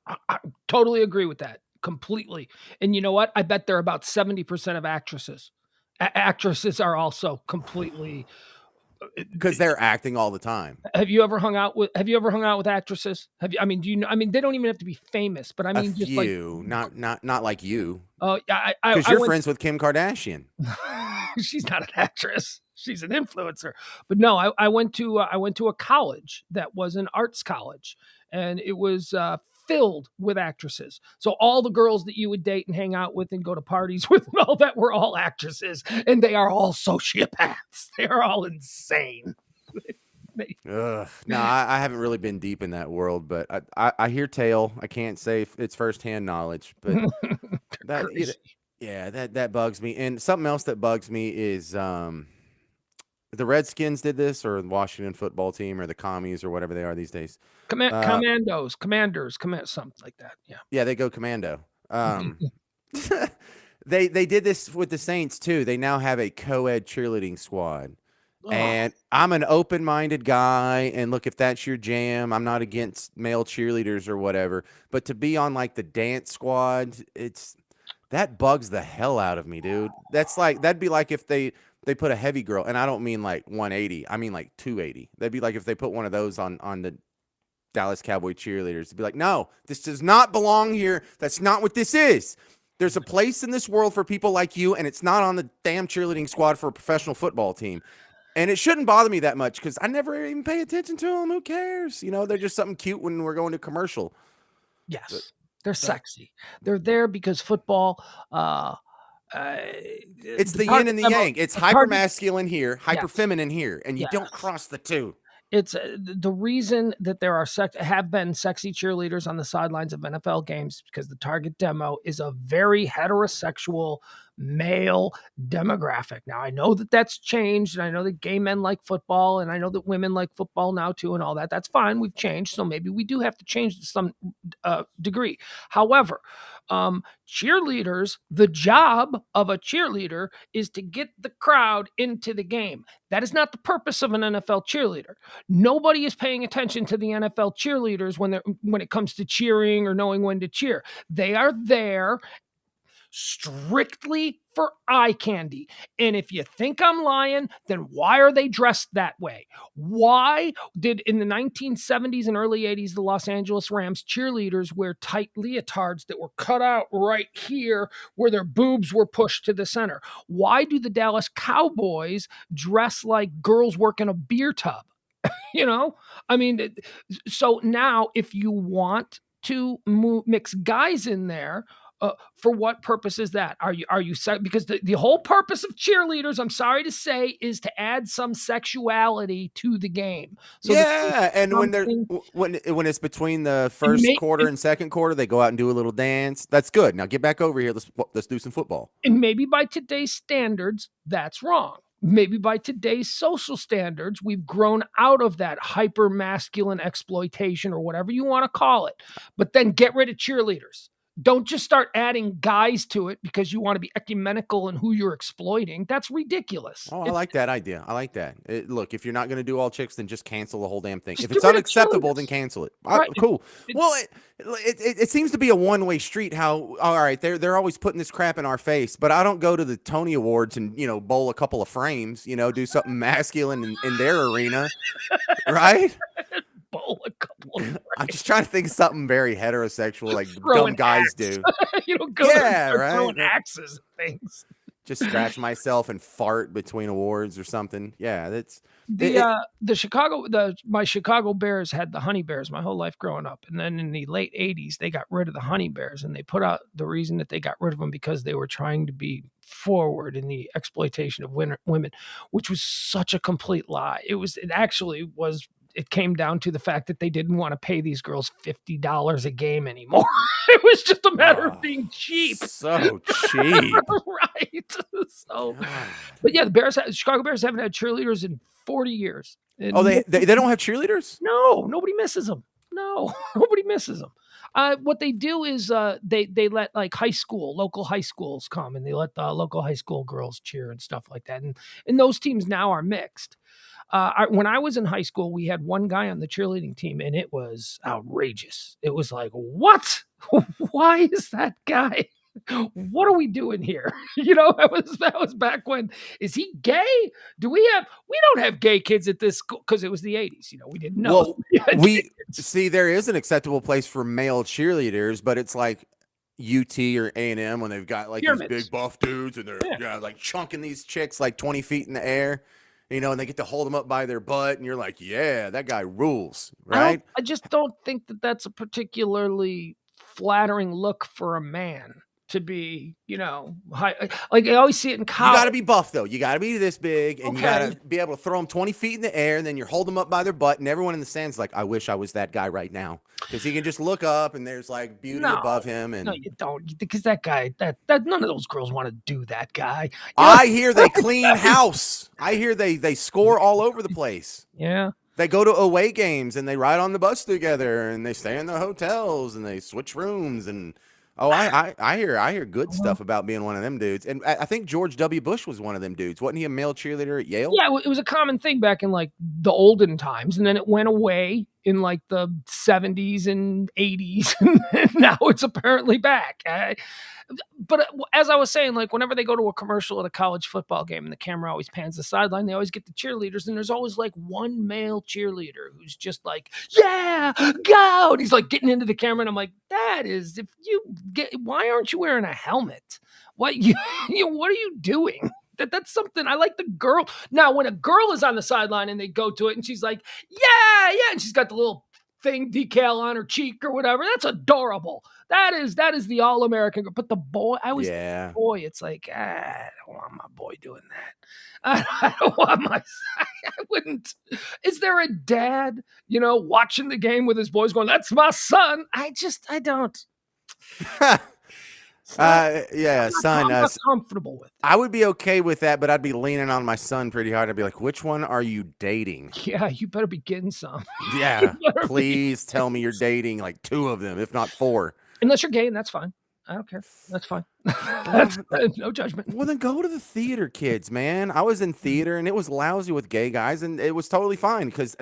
I totally agree with that completely. And you know what? I bet they're about 70% of actresses. Actresses are also completely. Because they're acting all the time. Have you ever hung out with actresses? Have you? I mean, do you know? I mean, they don't even have to be famous, but I mean, just like not like you. Oh, yeah, because you're friends with Kim Kardashian. She's not an actress; she's an influencer. But no, I went to a college that was an arts college, and it was filled with actresses. So all the girls that you would date and hang out with and go to parties with and all that were all actresses, and they are all sociopaths. They are all insane. No, I haven't really been deep in that world, but I hear tale. I can't say if it's firsthand knowledge, but that bugs me. And something else that bugs me is the Redskins did this, or the Washington football team, or the commies, or whatever they are these days. Commanders, something like that. Yeah, they go commando. They did this with the Saints too. They now have a co-ed cheerleading squad. And I'm an open-minded guy, and look, if that's your jam, I'm not against male cheerleaders or whatever. But to be on like the dance squad, that bugs the hell out of me, dude. That'd be like if they put a heavy girl, and I don't mean like 180, I mean like 280. That'd be like if they put one of those on the Dallas Cowboy cheerleaders. To be like, no, this does not belong here. That's not what this is. There's a place in this world for people like you, and it's not on the damn cheerleading squad for a professional football team. And it shouldn't bother me that much because I never even pay attention to them. Who cares? They're just something cute when we're going to commercial. Yes, they're sexy. They're there because football. It's the yin and the yang. It's hyper masculine here, hyper feminine here, and you don't cross the two. It's the reason that there are have been sexy cheerleaders on the sidelines of NFL games because the target demo is a very heterosexual male demographic. Now, I know that that's changed, and I know that gay men like football, and I know that women like football now too, and all that. That's fine. We've changed, so maybe we do have to change to some degree. However, cheerleaders, the job of a cheerleader is to get the crowd into the game. That is not the purpose of an NFL cheerleader. Nobody is paying attention to the NFL cheerleaders when it comes to cheering or knowing when to cheer. They are there strictly for eye candy. And if you think I'm lying, then why are they dressed that way? Why did in the 1970s and early 80s the Los Angeles Rams cheerleaders wear tight leotards that were cut out right here where their boobs were pushed to the center? Why do the Dallas Cowboys dress like girls work in a beer tub? I mean, so now if you want to mix guys in there, for what purpose is that? Are you because the whole purpose of cheerleaders, I'm sorry to say, is to add some sexuality to the game. So and when it's between the first quarter and second quarter, they go out and do a little dance. That's good. Now get back over here. Let's do some football. And maybe by today's standards, that's wrong. Maybe by today's social standards, we've grown out of that hyper masculine exploitation or whatever you want to call it. But then get rid of cheerleaders. Don't just start adding guys to it because you want to be ecumenical in who you're exploiting. That's ridiculous. Oh, I like that idea. I like that. Look, if you're not going to do all chicks, then just cancel the whole damn thing. If it's unacceptable, then cancel it. Right. Cool. Well, it seems to be a one-way street. How, all right, they're always putting this crap in our face, but I don't go to the Tony Awards and, bowl a couple of frames, do something masculine in their arena, right? Bowl a couple of I'm just trying to think of something very heterosexual, like dumb guys do. Go throwing axes and things. just scratch myself and fart between awards or something. Yeah, that's The it. my Chicago Bears had the Honey Bears my whole life growing up, and then in the late '80s they got rid of the Honey Bears, and they put out the reason that they got rid of them because they were trying to be forward in the exploitation of women, which was such a complete lie. It actually was. It came down to the fact that they didn't want to pay these girls $50 a game anymore. It was just a matter of Oh, being cheap, so cheap. right? So, God. but yeah, Chicago Bears haven't had cheerleaders in 40 years. Oh, And they don't have cheerleaders? no, nobody misses them. No, nobody misses them. What they do is they let like local high schools come, and they let the local high school girls cheer and stuff like that. And those teams now are mixed. When I was in high school, we had one guy on the cheerleading team, and it was outrageous. It was like, what? Why is that guy? What are we doing here? That was back when. Is he gay? We don't have gay kids at this school because it was the 80s. We didn't know. Well, We had we kids. see there is an acceptable place for male cheerleaders, but it's like UT or A&M when they've got like these Pyramids. big buff dudes and they're Yeah. like chunking these chicks like 20 feet in the air, and they get to hold them up by their butt, and you're like, yeah, that guy rules, right? I just don't think that that's a particularly flattering look for a man to be, high. Like I always see it in You college. got to be buff though. You got to be this big, and you got Okay. to be able to throw them 20 feet in the air, and then you hold them up by their butt, and everyone in the stands like, I wish I was that guy right now, because he can just look up and there's like beauty No, above him, no, and you don't, because that guy, that none of those girls want to do that guy. I hear they clean house. I hear they score all over the place. Yeah. They go to away games and they ride on the bus together and they stay in the hotels and they switch rooms and I hear good stuff about being one of them dudes. And I think George W. Bush was one of them dudes. Wasn't he a male cheerleader at Yale? Yeah, it was a common thing back in like the olden times, and then it went away in like the 70s and 80s, and now it's apparently back. But as I was saying, like whenever they go to a commercial at a college football game and the camera always pans the sideline, they always get the cheerleaders, and there's always like one male cheerleader who's just like, "Yeah, go!" And he's like getting into the camera, and I'm like, why aren't you wearing a helmet? What what are you doing? That's something I like. The girl now, when a girl is on the sideline and they go to it, and she's like, "Yeah, yeah," and she's got the little thing decal on her cheek or whatever. That's adorable. That is the all American girl. But the boy, I was Yeah. boy. It's like I don't want my boy doing that. I don't want my. I wouldn't. Is there a dad, watching the game with his boys, going, "That's my son"? I don't. Yeah, son. I'm not comfortable with it. I would be okay with that, but I'd be leaning on my son pretty hard. I'd be like, which one are you dating? Yeah, you better be getting some. Yeah, please tell me you're dating like 2 of them, if not 4. Unless you're gay, and that's fine. I don't care. That's fine. That's no judgment. Well, then go to the theater, kids, man. I was in theater, and it was lousy with gay guys, and it was totally fine because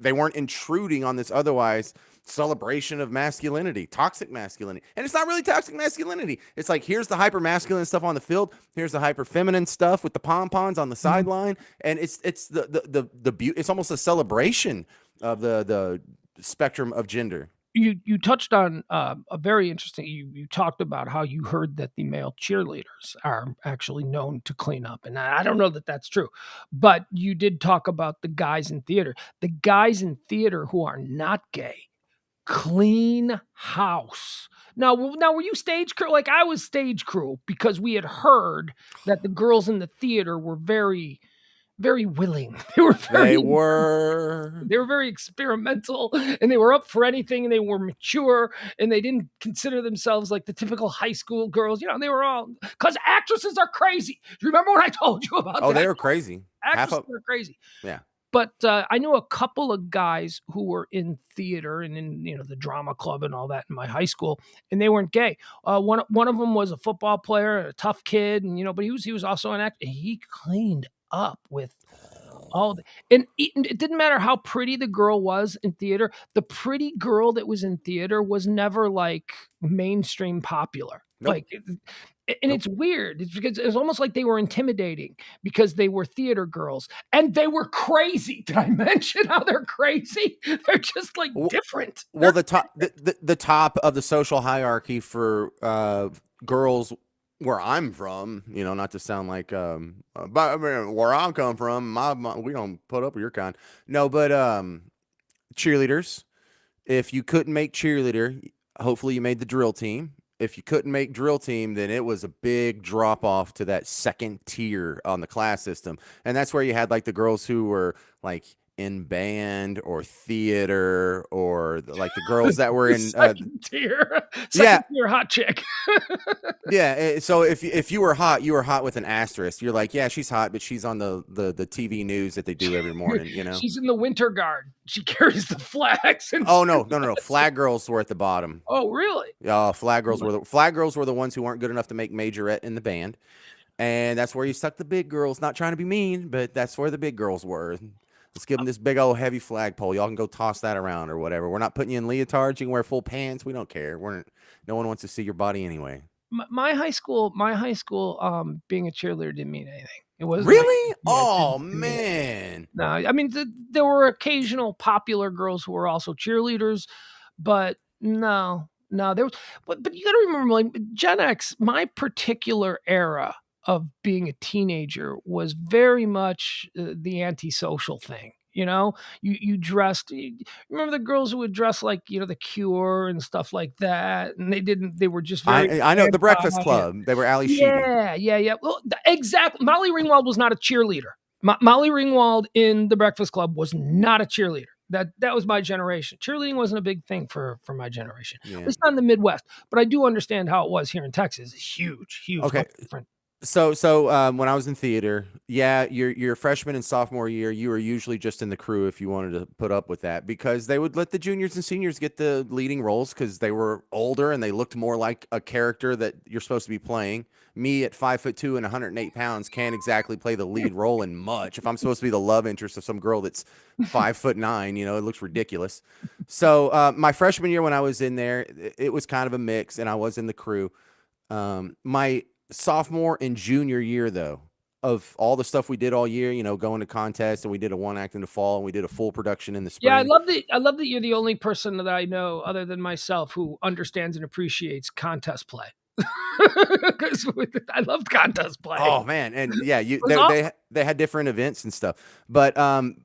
they weren't intruding on this otherwise celebration of masculinity, toxic masculinity. And it's not really toxic masculinity. It's like, here's the hyper masculine stuff on the field. Here's the hyper feminine stuff with the pom-poms on the sideline. And it's the beauty. It's almost a celebration of the spectrum of gender. You touched on a very interesting. You talked about how you heard that the male cheerleaders are actually known to clean up, and I don't know that that's true, but you did talk about the guys in theater. The guys in theater who are not gay clean house. Now, were you stage crew? Like I was stage crew because we had heard that the girls in the theater were very, very willing. They were very experimental, and they were up for anything, and they were mature, and they didn't consider themselves like the typical high school girls. They were all, because actresses are crazy. Do you remember when I told you about that? Oh, they were crazy. Actresses are crazy. Yeah. But I knew a couple of guys who were in theater and in the drama club and all that in my high school, and they weren't gay. One of them was a football player, a tough kid, and but he was also an actor. He cleaned up with and it didn't matter how pretty the girl was in theater. The pretty girl that was in theater was never like mainstream popular. Nope. Like, and it's weird. It's because it's almost like they were intimidating because they were theater girls and they were crazy. Did I mention how they're crazy? They're just like different. Well, the top of the social hierarchy for girls where I'm from, not to sound like, but I mean, where I'm come from, we don't put up with your kind. No, but cheerleaders. If you couldn't make cheerleader, hopefully you made the drill team. If you couldn't make drill team, then it was a big drop off to that second tier on the class system. And that's where you had like the girls who were like in band or theater, or like the girls that were in second tier, yeah, second tier hot chick. yeah. So if you were hot, you were hot with an asterisk. You're like, yeah, she's hot, but she's on the TV news that they do every morning. She's in the winter guard. She carries the flags. And Oh no. Flag girls were at the bottom. oh, really? Flag girls were the ones who weren't good enough to make majorette in the band, and that's where you stuck the big girls. Not trying to be mean, but that's where the big girls were. Let's give them this big old heavy flagpole. Y'all can go toss that around or whatever. We're not putting you in leotards. You can wear full pants. We don't care. No one wants to see your body anyway. My high school, being a cheerleader didn't mean anything. It wasn't really. Like, yeah, oh man. No, I mean there were occasional popular girls who were also cheerleaders, but no, there was. But you got to remember, like Gen X, my particular era of being a teenager was very much the antisocial thing. You dressed. Remember the girls who would dress like the Cure and stuff like that, and they were just very. I know the Breakfast Club. They were Ali Sheedy. Yeah. Well, exactly. Molly Ringwald was not a cheerleader. Molly Ringwald in the Breakfast Club was not a cheerleader. That was my generation. Cheerleading wasn't a big thing for my generation. Yeah. At least not in the Midwest. But I do understand how it was here in Texas. Huge. Okay. Different. So when I was in theater, your freshman and sophomore year, you were usually just in the crew if you wanted to put up with that, because they would let the juniors and seniors get the leading roles because they were older and they looked more like a character that you're supposed to be playing. Me at 5'2" and 108 pounds can't exactly play the lead role in much. If I'm supposed to be the love interest of some girl that's 5'9", it looks ridiculous. So my freshman year when I was in there, it was kind of a mix, and I was in the crew. My sophomore and junior year, though, of all the stuff we did all year, going to contests, and we did a one act in the fall, and we did a full production in the spring. Yeah, I love that you're the only person that I know other than myself who understands and appreciates contest play. Because I loved contest play. Oh man, and yeah, they had different events and stuff. But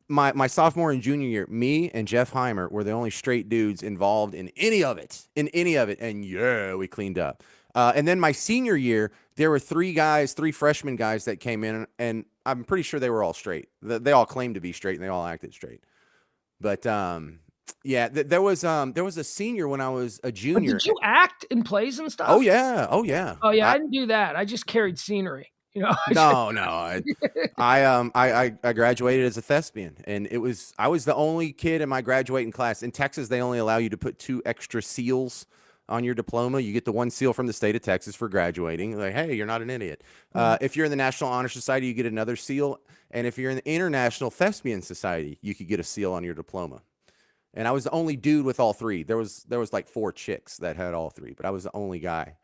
my sophomore and junior year, me and Jeff Heimer were the only straight dudes involved in any of it, and yeah, we cleaned up. And then my senior year, there were three freshman guys that came in, and I'm pretty sure they were all straight. They all claimed to be straight, and they all acted straight. But yeah, there was a senior when I was a junior. But did you act in plays and stuff? Oh yeah. Oh yeah, I didn't do that. I just carried scenery. No. I graduated as a thespian, and I was the only kid in my graduating class. In Texas, they only allow you to put 2 extra seals on your diploma. You get the 1 seal from the state of Texas for graduating. Like, hey, you're not an idiot. If you're in the National Honor Society, you get another seal. And if you're in the International Thespian Society, you could get a seal on your diploma. And I was the only dude with all 3. There was like 4 chicks that had all 3, but I was the only guy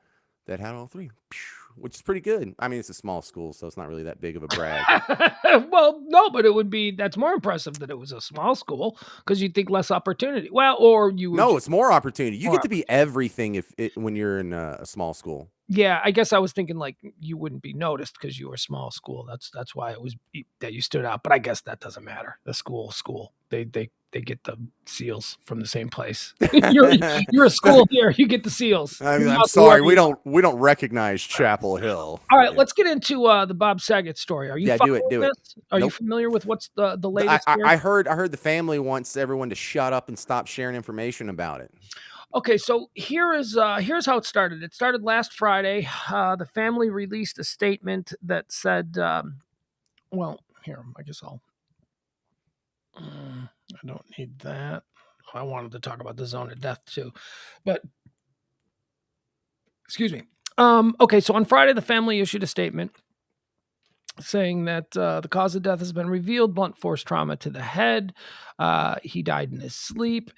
that had all 3, which is pretty good. I mean, it's a small school, so it's not really that big of a brag. Well, no, but that's more impressive that it was a small school, because you'd think less opportunity. Well, or you would. No, it's more opportunity. You get to be everything when you're in a small school. Yeah, I guess I was thinking like you wouldn't be noticed because you were a small school. That's why it was that you stood out. But I guess that doesn't matter. The school, they get the seals from the same place. you're a school here. You get the seals. I'm sorry, we don't recognize Chapel Hill. All right, let's get into the Bob Saget story. Are you? Yeah, do it. Are you familiar with what's the latest? I heard the family wants everyone to shut up and stop sharing information about it. Okay, so here's how it started. It started last Friday. The family released a statement that said, well, here, I guess I don't need that. I wanted to talk about the zone of death too, but excuse me. Okay, so on Friday, the family issued a statement saying that the cause of death has been revealed: blunt force trauma to the head. He died in his sleep.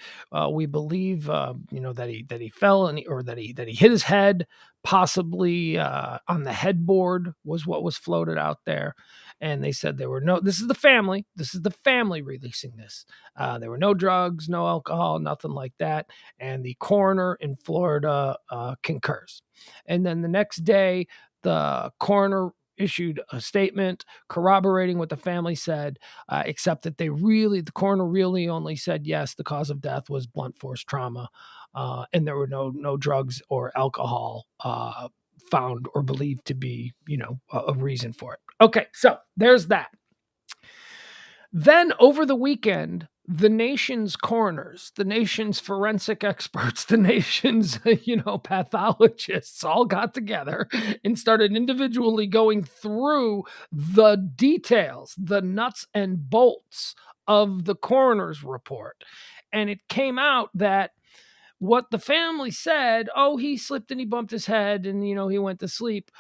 We believe, that he fell or that he hit his head, possibly on the headboard was what was floated out there. And they said this is the family releasing this. There were no drugs, no alcohol, nothing like that. And the coroner in Florida concurs. And then the next day, The coroner issued a statement corroborating what the family said, except that the coroner really only said, yes, the cause of death was blunt force trauma, and there were no drugs or alcohol found or believed to be, a reason for it. Okay, so there's that. Then over the weekend, the nation's coroners, the nation's forensic experts, the nation's, pathologists all got together and started individually going through the details, the nuts and bolts of the coroner's report. And it came out that what the family said, oh, he slipped and he bumped his head and, he went to sleep,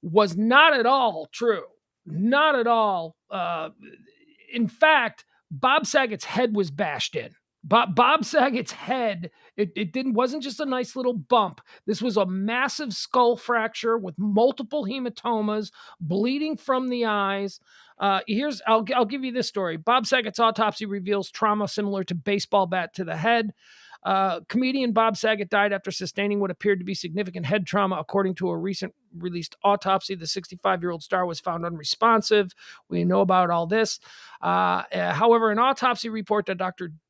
was not at all true. Not at all. In fact, Bob Saget's head was bashed in. Bob Saget's head, wasn't just a nice little bump. This was a massive skull fracture with multiple hematomas, bleeding from the eyes. I'll give you this story. Bob Saget's autopsy reveals trauma similar to baseball bat to the head. Comedian Bob Saget died after sustaining what appeared to be significant head trauma. According to a recent released autopsy, the 65-year-old star was found unresponsive. We know about all this. However, an autopsy report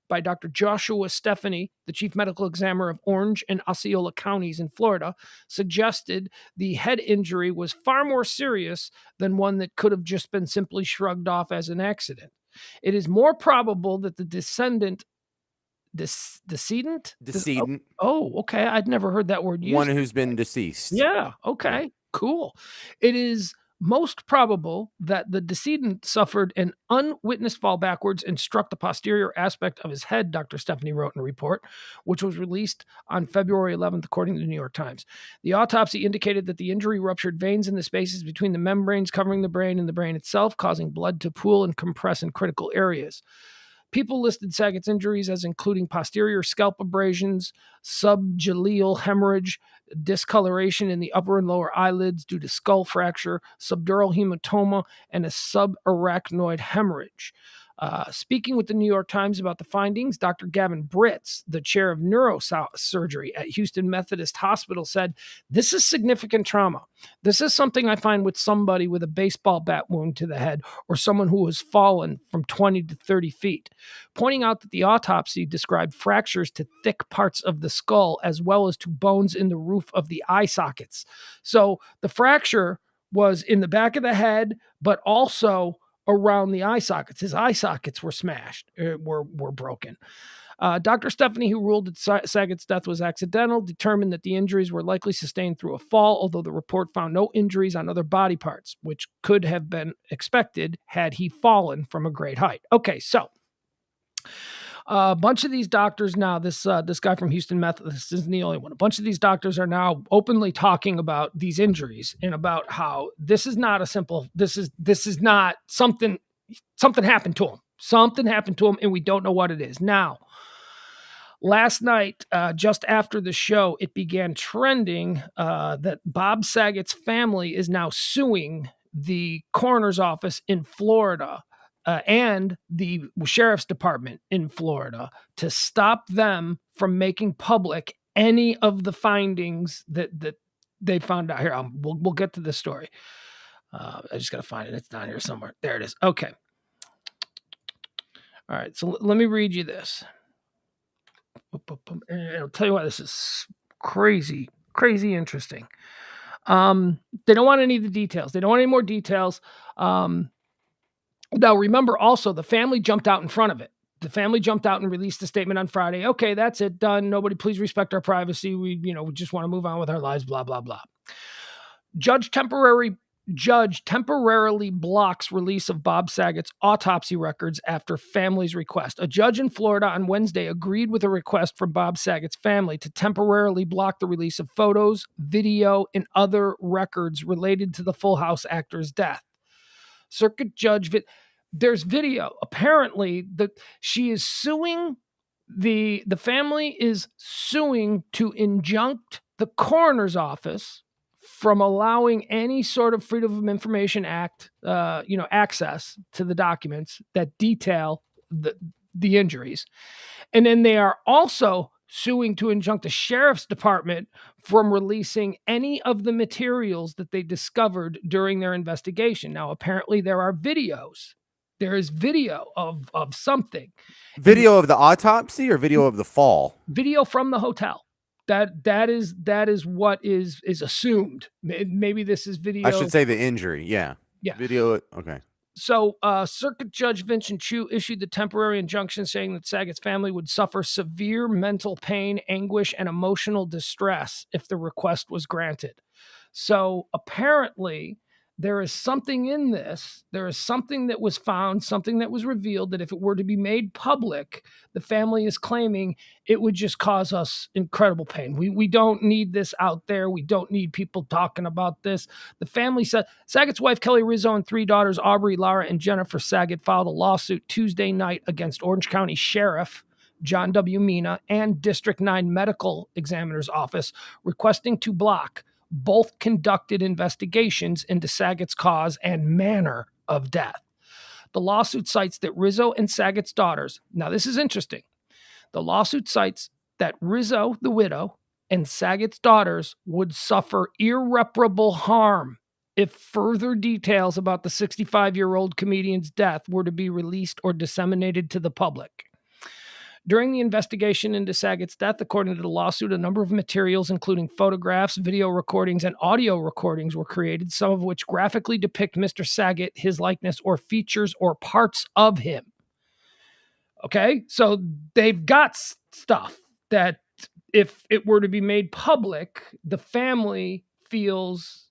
by Dr. Joshua Stephanie, the chief medical examiner of Orange and Osceola counties in Florida, suggested the head injury was far more serious than one that could have just been simply shrugged off as an accident. It is more probable that the decedent. Oh, okay. I'd never heard that word used. One who's been deceased. Yeah. Okay. Yeah. Cool. It is most probable that the decedent suffered an unwitnessed fall backwards and struck the posterior aspect of his head, Dr. Stephanie wrote in a report, which was released on February 11th, according to the New York Times. The autopsy indicated that the injury ruptured veins in the spaces between the membranes covering the brain and the brain itself, causing blood to pool and compress in critical areas. People listed Saget's injuries as including posterior scalp abrasions, subgaleal hemorrhage, discoloration in the upper and lower eyelids due to skull fracture, subdural hematoma, and a subarachnoid hemorrhage. Speaking with the New York Times about the findings, Dr. Gavin Britz, the chair of neurosurgery at Houston Methodist Hospital, said, "This is significant trauma. This is something I find with somebody with a baseball bat wound to the head or someone who has fallen from 20 to 30 feet," pointing out that the autopsy described fractures to thick parts of the skull as well as to bones in the roof of the eye sockets. So the fracture was in the back of the head, but also around the eye sockets. His eye sockets were smashed, were broken. Dr. Stephanie, who ruled that Saget's death was accidental, determined that the injuries were likely sustained through a fall, although the report found no injuries on other body parts, which could have been expected had he fallen from a great height. Okay, so a bunch of these doctors now, this guy from Houston Methodist isn't the only one. A bunch of these doctors are now openly talking about these injuries and about how this is not something happened to him. Something happened to him, and we don't know what it is. Now, last night, just after the show, it began trending that Bob Saget's family is now suing the coroner's office in Florida and the sheriff's department in Florida to stop them from making public any of the findings that they found out. Here, we'll get to this story. I just got to find it. It's down here somewhere. There it is. Okay. All right. So let me read you this. And I'll tell you why this is crazy interesting. They don't want any of the details. They don't want any more details. Now, remember also, the family jumped out in front of it. The family jumped out and released a statement on Friday. Okay, that's it, done. Nobody, please respect our privacy. We just want to move on with our lives, blah, blah, blah. Judge temporarily blocks release of Bob Saget's autopsy records after family's request. A judge in Florida on Wednesday agreed with a request from Bob Saget's family to temporarily block the release of photos, video, and other records related to the Full House actor's death. Circuit Judge, there's video. Apparently, she is suing, the family is suing to injunct the coroner's office from allowing any sort of Freedom of Information Act, access to the documents that detail the injuries. And then they are also suing to injunct the sheriff's department from releasing any of the materials that they discovered during their investigation. Now, apparently, there are videos. There is video of something. Video of the autopsy or video of the fall? Video from the hotel. That is what is assumed. Maybe this is video. I should say the injury. Yeah. Yeah. Video. Okay. So, Circuit Judge Vincent Chu issued the temporary injunction saying that Saget's family would suffer severe mental pain, anguish, and emotional distress if the request was granted. So, apparently, there is something in this. There is something that was found, something that was revealed that if it were to be made public, the family is claiming it would just cause us incredible pain. We don't need this out there. We don't need people talking about this. The family said Saget's wife, Kelly Rizzo, and 3 daughters, Aubrey, Lara, and Jennifer Saget, filed a lawsuit Tuesday night against Orange County Sheriff John W. Mina and District 9 Medical Examiner's Office, requesting to block both conducted investigations into Saget's cause and manner of death. The lawsuit cites that Rizzo and Saget's daughters, now this is interesting, the lawsuit cites that Rizzo, the widow, and Saget's daughters would suffer irreparable harm if further details about the 65-year-old comedian's death were to be released or disseminated to the public. During the investigation into Saget's death, according to the lawsuit, a number of materials, including photographs, video recordings, and audio recordings, were created, some of which graphically depict Mr. Saget, his likeness, or features or parts of him. Okay, so they've got stuff that if it were to be made public, the family feels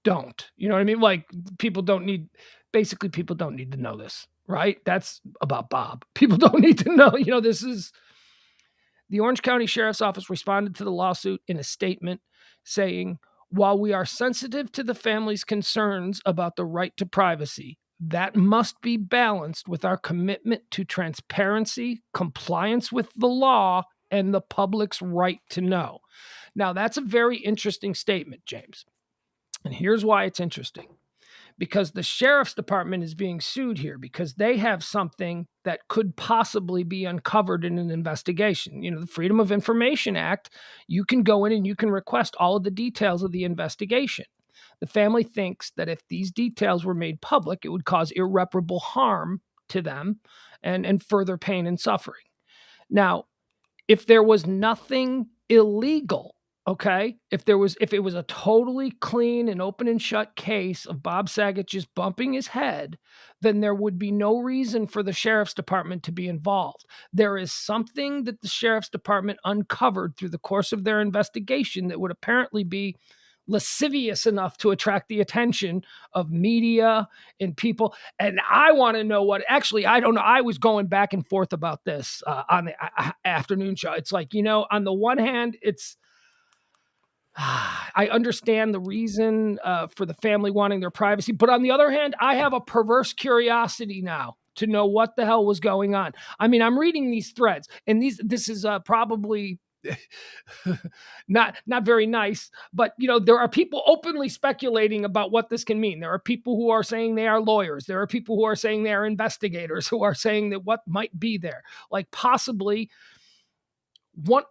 don't. You know what I mean? Like, people don't need to know this, right? That's about Bob. People don't need to know, this is... The Orange County Sheriff's Office responded to the lawsuit in a statement saying, while we are sensitive to the family's concerns about the right to privacy, that must be balanced with our commitment to transparency, compliance with the law, and the public's right to know. Now, that's a very interesting statement, James. And here's why it's interesting. Because the sheriff's department is being sued here because they have something that could possibly be uncovered in an investigation. The Freedom of Information Act, you can go in and you can request all of the details of the investigation. The family thinks that if these details were made public, it would cause irreparable harm to them and further pain and suffering. Now, if there was nothing illegal, okay, if it was a totally clean and open and shut case of Bob Saget just bumping his head, then there would be no reason for the sheriff's department to be involved. There is something that the sheriff's department uncovered through the course of their investigation that would apparently be lascivious enough to attract the attention of media and people. And I want to know I don't know. I was going back and forth about this on the afternoon show. It's like, on the one hand, I understand the reason for the family wanting their privacy, but on the other hand, I have a perverse curiosity now to know what the hell was going on. I mean, I'm reading these threads, and this is probably not very nice, but there are people openly speculating about what this can mean. There are people who are saying they are lawyers. There are people who are saying they are investigators, who are saying that what might be there, like possibly one.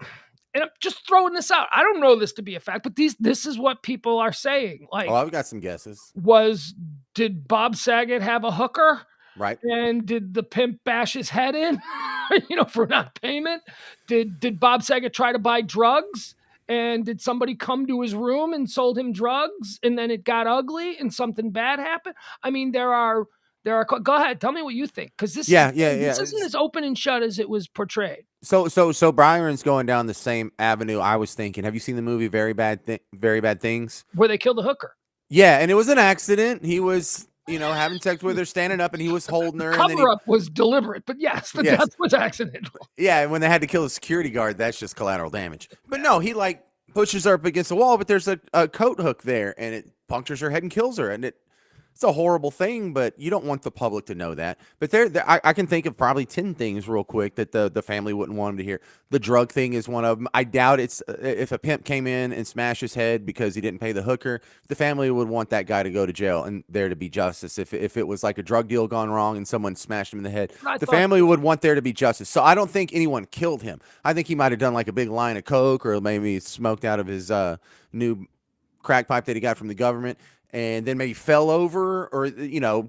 And I'm just throwing this out. I don't know this to be a fact, but this is what people are saying. Like, I've got some guesses. Did Bob Saget have a hooker? Right. And did the pimp bash his head in, for not payment? Did Bob Saget try to buy drugs? And did somebody come to his room and sold him drugs? And then it got ugly and something bad happened? I mean, there are. Go ahead, tell me what you think, because this isn't as open and shut as it was portrayed. So Byron's going down the same avenue I was thinking. Have you seen the movie Very Bad Things? Where they killed the hooker. Yeah, and it was an accident. He was, having sex with her, standing up, and he was holding her. Cover-up was deliberate, but yes, the death was accidental. Yeah, and when they had to kill the security guard, that's just collateral damage. But no, he pushes her up against the wall, but there's a coat hook there, and it punctures her head and kills her, and It's a horrible thing, but you don't want the public to know that. But I can think of probably 10 things real quick that the family wouldn't want him to hear. The drug thing is one of them. I doubt it's if a pimp came in and smashed his head because he didn't pay the hooker, the family would want that guy to go to jail and there to be justice. If it was like a drug deal gone wrong and someone smashed him in the head, I the thought family would want there to be justice. So I don't think anyone killed him. I think he might have done like a big line of coke or maybe smoked out of his new crack pipe that he got from the government and then maybe fell over or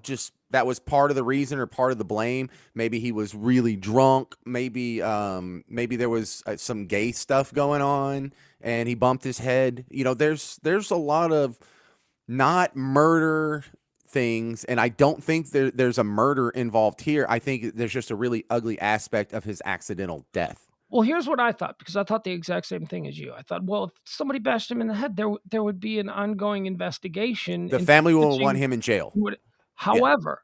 just that was part of the reason or part of the blame. Maybe he was really drunk. Maybe there was some gay stuff going on and he bumped his head. There's a lot of not murder things, and I don't think there's a murder involved here. I think there's just a really ugly aspect of his accidental death. Well, here's what I thought, because I thought the exact same thing as you. I thought, well, if somebody bashed him in the head, there would be an ongoing investigation. The into family will want pitching him in jail. what- However,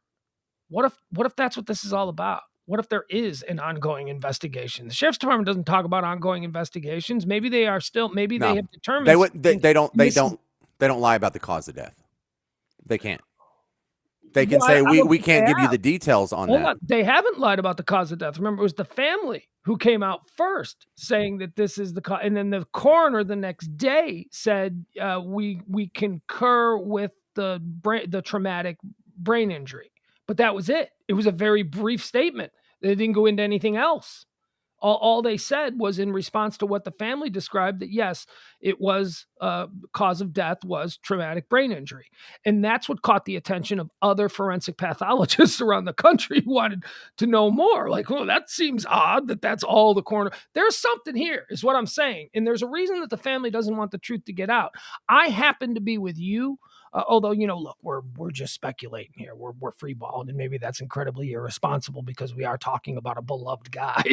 what if that's what this is all about? What if there is an ongoing investigation? The sheriff's department doesn't talk about ongoing investigations. Maybe they are still. Maybe they No, have determined they would. something, They don't. and They this is don't. They don't lie about the cause of death. They can't. They can well, say I we don't we think they can't give you have. the details on Hold that. on. They haven't lied about the cause of death. Remember, it was the family who came out first saying that this is the cause. And then the coroner the next day said, we concur with the traumatic brain injury. But that was it. It was a very brief statement. They didn't go into anything else. All they said was in response to what the family described that yes, it was cause of death was traumatic brain injury, and that's what caught the attention of other forensic pathologists around the country who wanted to know more. Like, oh, that seems odd that that's all the coroner. There's something here, is what I'm saying, and there's a reason that the family doesn't want the truth to get out. I happen to be with you. Although look, we're just speculating here. We're freeballing, and maybe that's incredibly irresponsible because we are talking about a beloved guy.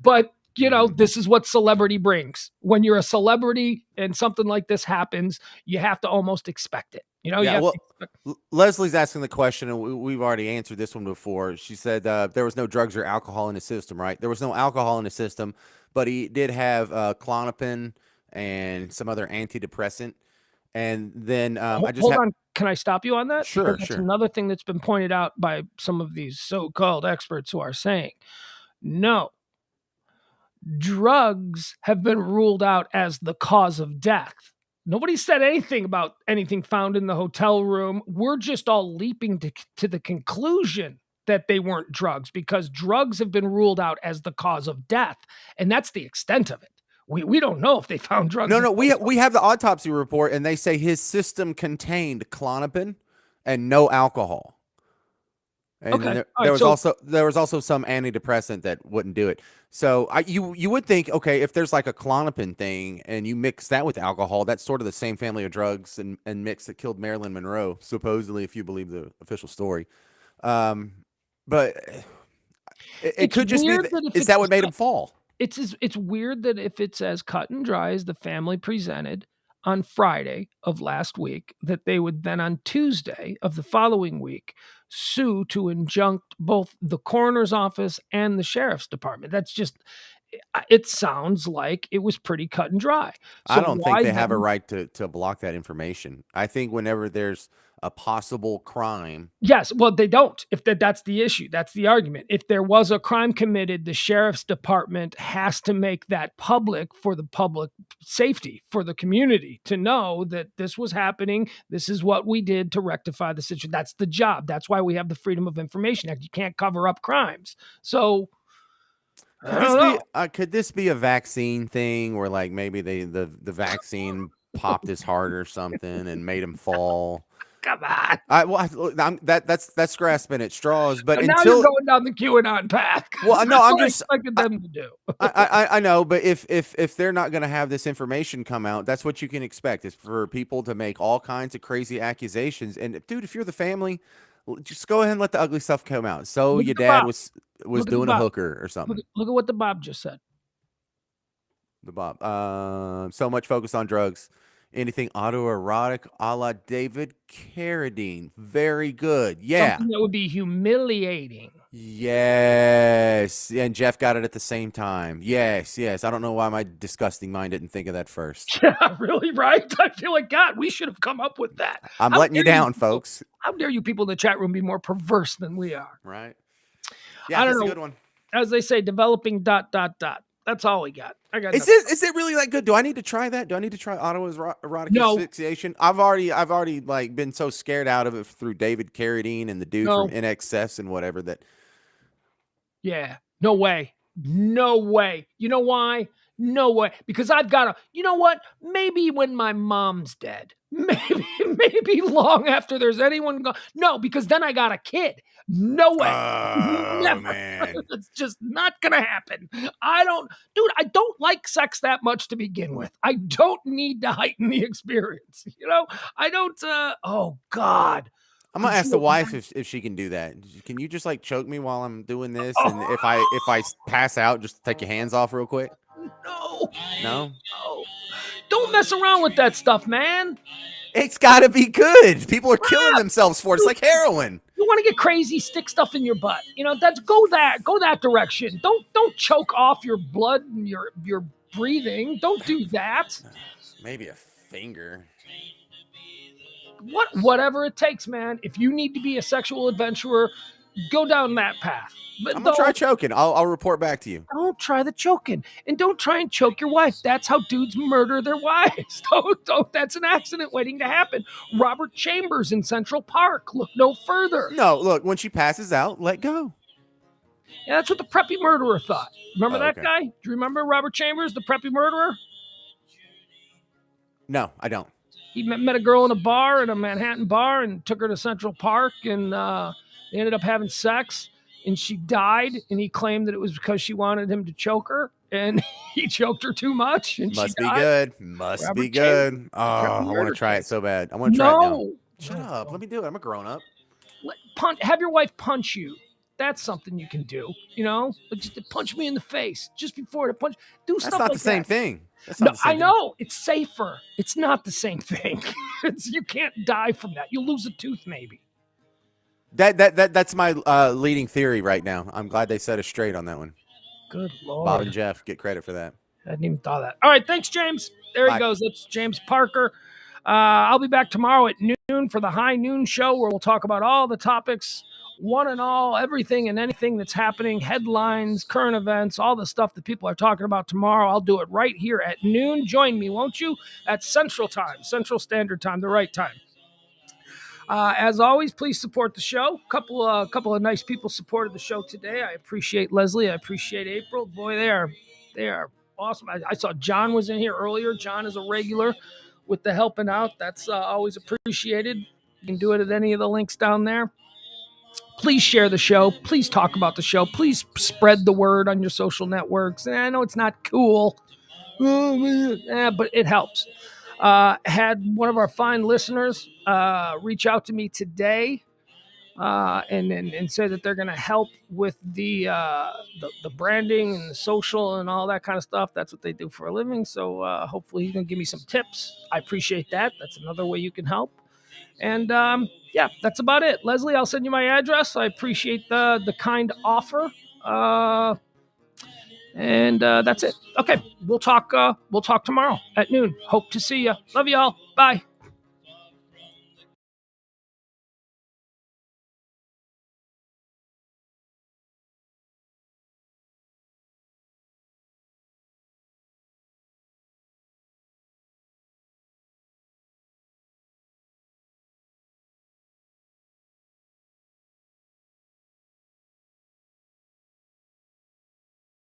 But this is what celebrity brings. When you're a celebrity and something like this happens, you have to almost expect it. You Yeah, have to well, Leslie's asking the question, and we've already answered this one before. She said there was no drugs or alcohol in his system, right? There was no alcohol in his system, but he did have Klonopin and some other antidepressant. And then I just hold have on. Can I stop you on that? Because sure, that's sure. another thing that's been pointed out by some of these so-called experts who are saying, no, drugs have been ruled out as the cause of death. Nobody said anything about anything found in the hotel room. We're just all leaping to the conclusion that they weren't drugs because drugs have been ruled out as the cause of death. And that's the extent of it. We don't know if they found drugs. No, we have the autopsy report, and they say his system contained Klonopin and no alcohol. And Okay. then All right. there was also some antidepressant that wouldn't do it. So you would think, okay, if there's like a Klonopin thing and you mix that with alcohol, that's sort of the same family of drugs and mix that killed Marilyn Monroe, supposedly, if you believe the official story. But it could just be is that what made him fall? It's weird that if it's as cut and dry as the family presented on Friday of last week, that they would then on Tuesday of the following week sue to injunct both the coroner's office and the sheriff's department. That's just it sounds like it was pretty cut and dry. I So don't think why they have a then right to block that information. I think whenever there's a possible crime. Yes, well, they don't. If that's the issue, that's the argument. If there was a crime committed, the sheriff's department has to make that public for the public safety, for the community to know that this was happening. This is what we did to rectify the situation. That's the job. That's why we have the Freedom of Information Act. You can't cover up crimes. So I don't know. Could this be a vaccine thing where like maybe the vaccine popped his heart or something and made him fall? Come on. That's grasping at straws. But And now you're going down the QAnon path. Well, no, I'm just expecting them to do. I know, but if they're not going to have this information come out, that's what you can expect is for people to make all kinds of crazy accusations. And dude, if you're the family, just go ahead and let the ugly stuff come out. So your dad was doing a hooker or something. Look at what the Bob just said. The Bob. So much focus on drugs. Anything autoerotic a la David Carradine. Very good. Yeah. Something that would be humiliating. Yes. And Jeff got it at the same time. Yes. I don't know why my disgusting mind didn't think of that first. Yeah, really, right? I feel like, God, we should have come up with that. I'm How letting you dare down, people- folks. How dare you people in the chat room be more perverse than we are? Right. Yeah, I that's don't a know. good one. As they say, developing ... That's all we got. I got Is nothing. it really that good? Do I need to try that? Do I need to try autoerotic No. asphyxiation? I've already like been so scared out of it through David Carradine and the dude No. from NXS and whatever that. Yeah. No way. No way. You know why? No way. Because I've got to, you know what? Maybe when my mom's dead. Maybe long after there's anyone gone. No, because then I got a kid. No way. Oh Never. man. It's just not going to happen. I don't like sex that much to begin with. I don't need to heighten the experience. You know, I don't, oh God. I'm gonna ask the Could you wife if she can do that. Can you just like choke me while I'm doing this? And Oh. if I pass out, just take your hands off real quick. No. No, Don't mess around with that stuff, man. it's got to be good. People are killing themselves for it. It's like heroin. You want to get crazy, stick stuff in your butt. You know, go that direction. Don't choke off your blood and your breathing. Don't do that. Maybe a finger. Whatever it takes, man. If you need to be a sexual adventurer, go down that path. But I'm gonna try choking. I'll report back to you. Don't try the choking, and don't try and choke your wife. That's how dudes murder their wives. Don't. That's an accident waiting to happen. Robert Chambers in Central Park. Look no further. No, look, when she passes out, let go. Yeah, that's what the preppy murderer thought. Remember that okay. guy? Do you remember Robert Chambers, the preppy murderer? No, I don't. He met a girl in a Manhattan bar, and took her to Central Park, and they ended up having sex, and she died, and he claimed that it was because she wanted him to choke her, and he choked her too much, and Must she be died. good. Must Robert be good. Chambers, Oh, I want murder to try case. it so bad. I want to try it now. No. Shut up. Let me do it. I'm a grown up. Have your wife punch you. That's something you can do. You know, just to punch me in the face just before the punch. Do That's stuff not like the same that. thing. That's No, not the same I know it's safer. It's not the same thing. You can't die from that. You'll lose a tooth, maybe. That's my leading theory right now. I'm glad they set us straight on that one. Good Lord. Bob and Jeff get credit for that. I hadn't even thought of that. All right, thanks, James. There Bye. he goes. That's James Parker. I'll be back tomorrow at noon for the High Noon Show, where we'll talk about all the topics, one and all, everything and anything that's happening, headlines, current events, all the stuff that people are talking about tomorrow. I'll do it right here at noon. Join me, won't you? At Central Standard Time, the right time. As always, please support the show. Couple of nice people supported the show today. I appreciate Leslie. I appreciate April. Boy, they are awesome. I saw John was in here earlier. John is a regular with the helping out. That's always appreciated. You can do it at any of the links down there. Please share the show. Please talk about the show. Please spread the word on your social networks. And I know it's not cool, but it helps. Had one of our fine listeners reach out to me today and say that they're going to help with the branding and the social and all that kind of stuff. That's what they do for a living. So hopefully he's going to give me some tips. I appreciate that. That's another way you can help. And yeah, that's about it. Leslie, I'll send you my address. I appreciate the kind offer. And that's it. Okay, we'll talk tomorrow at noon. Hope to see you. Love you all. Bye.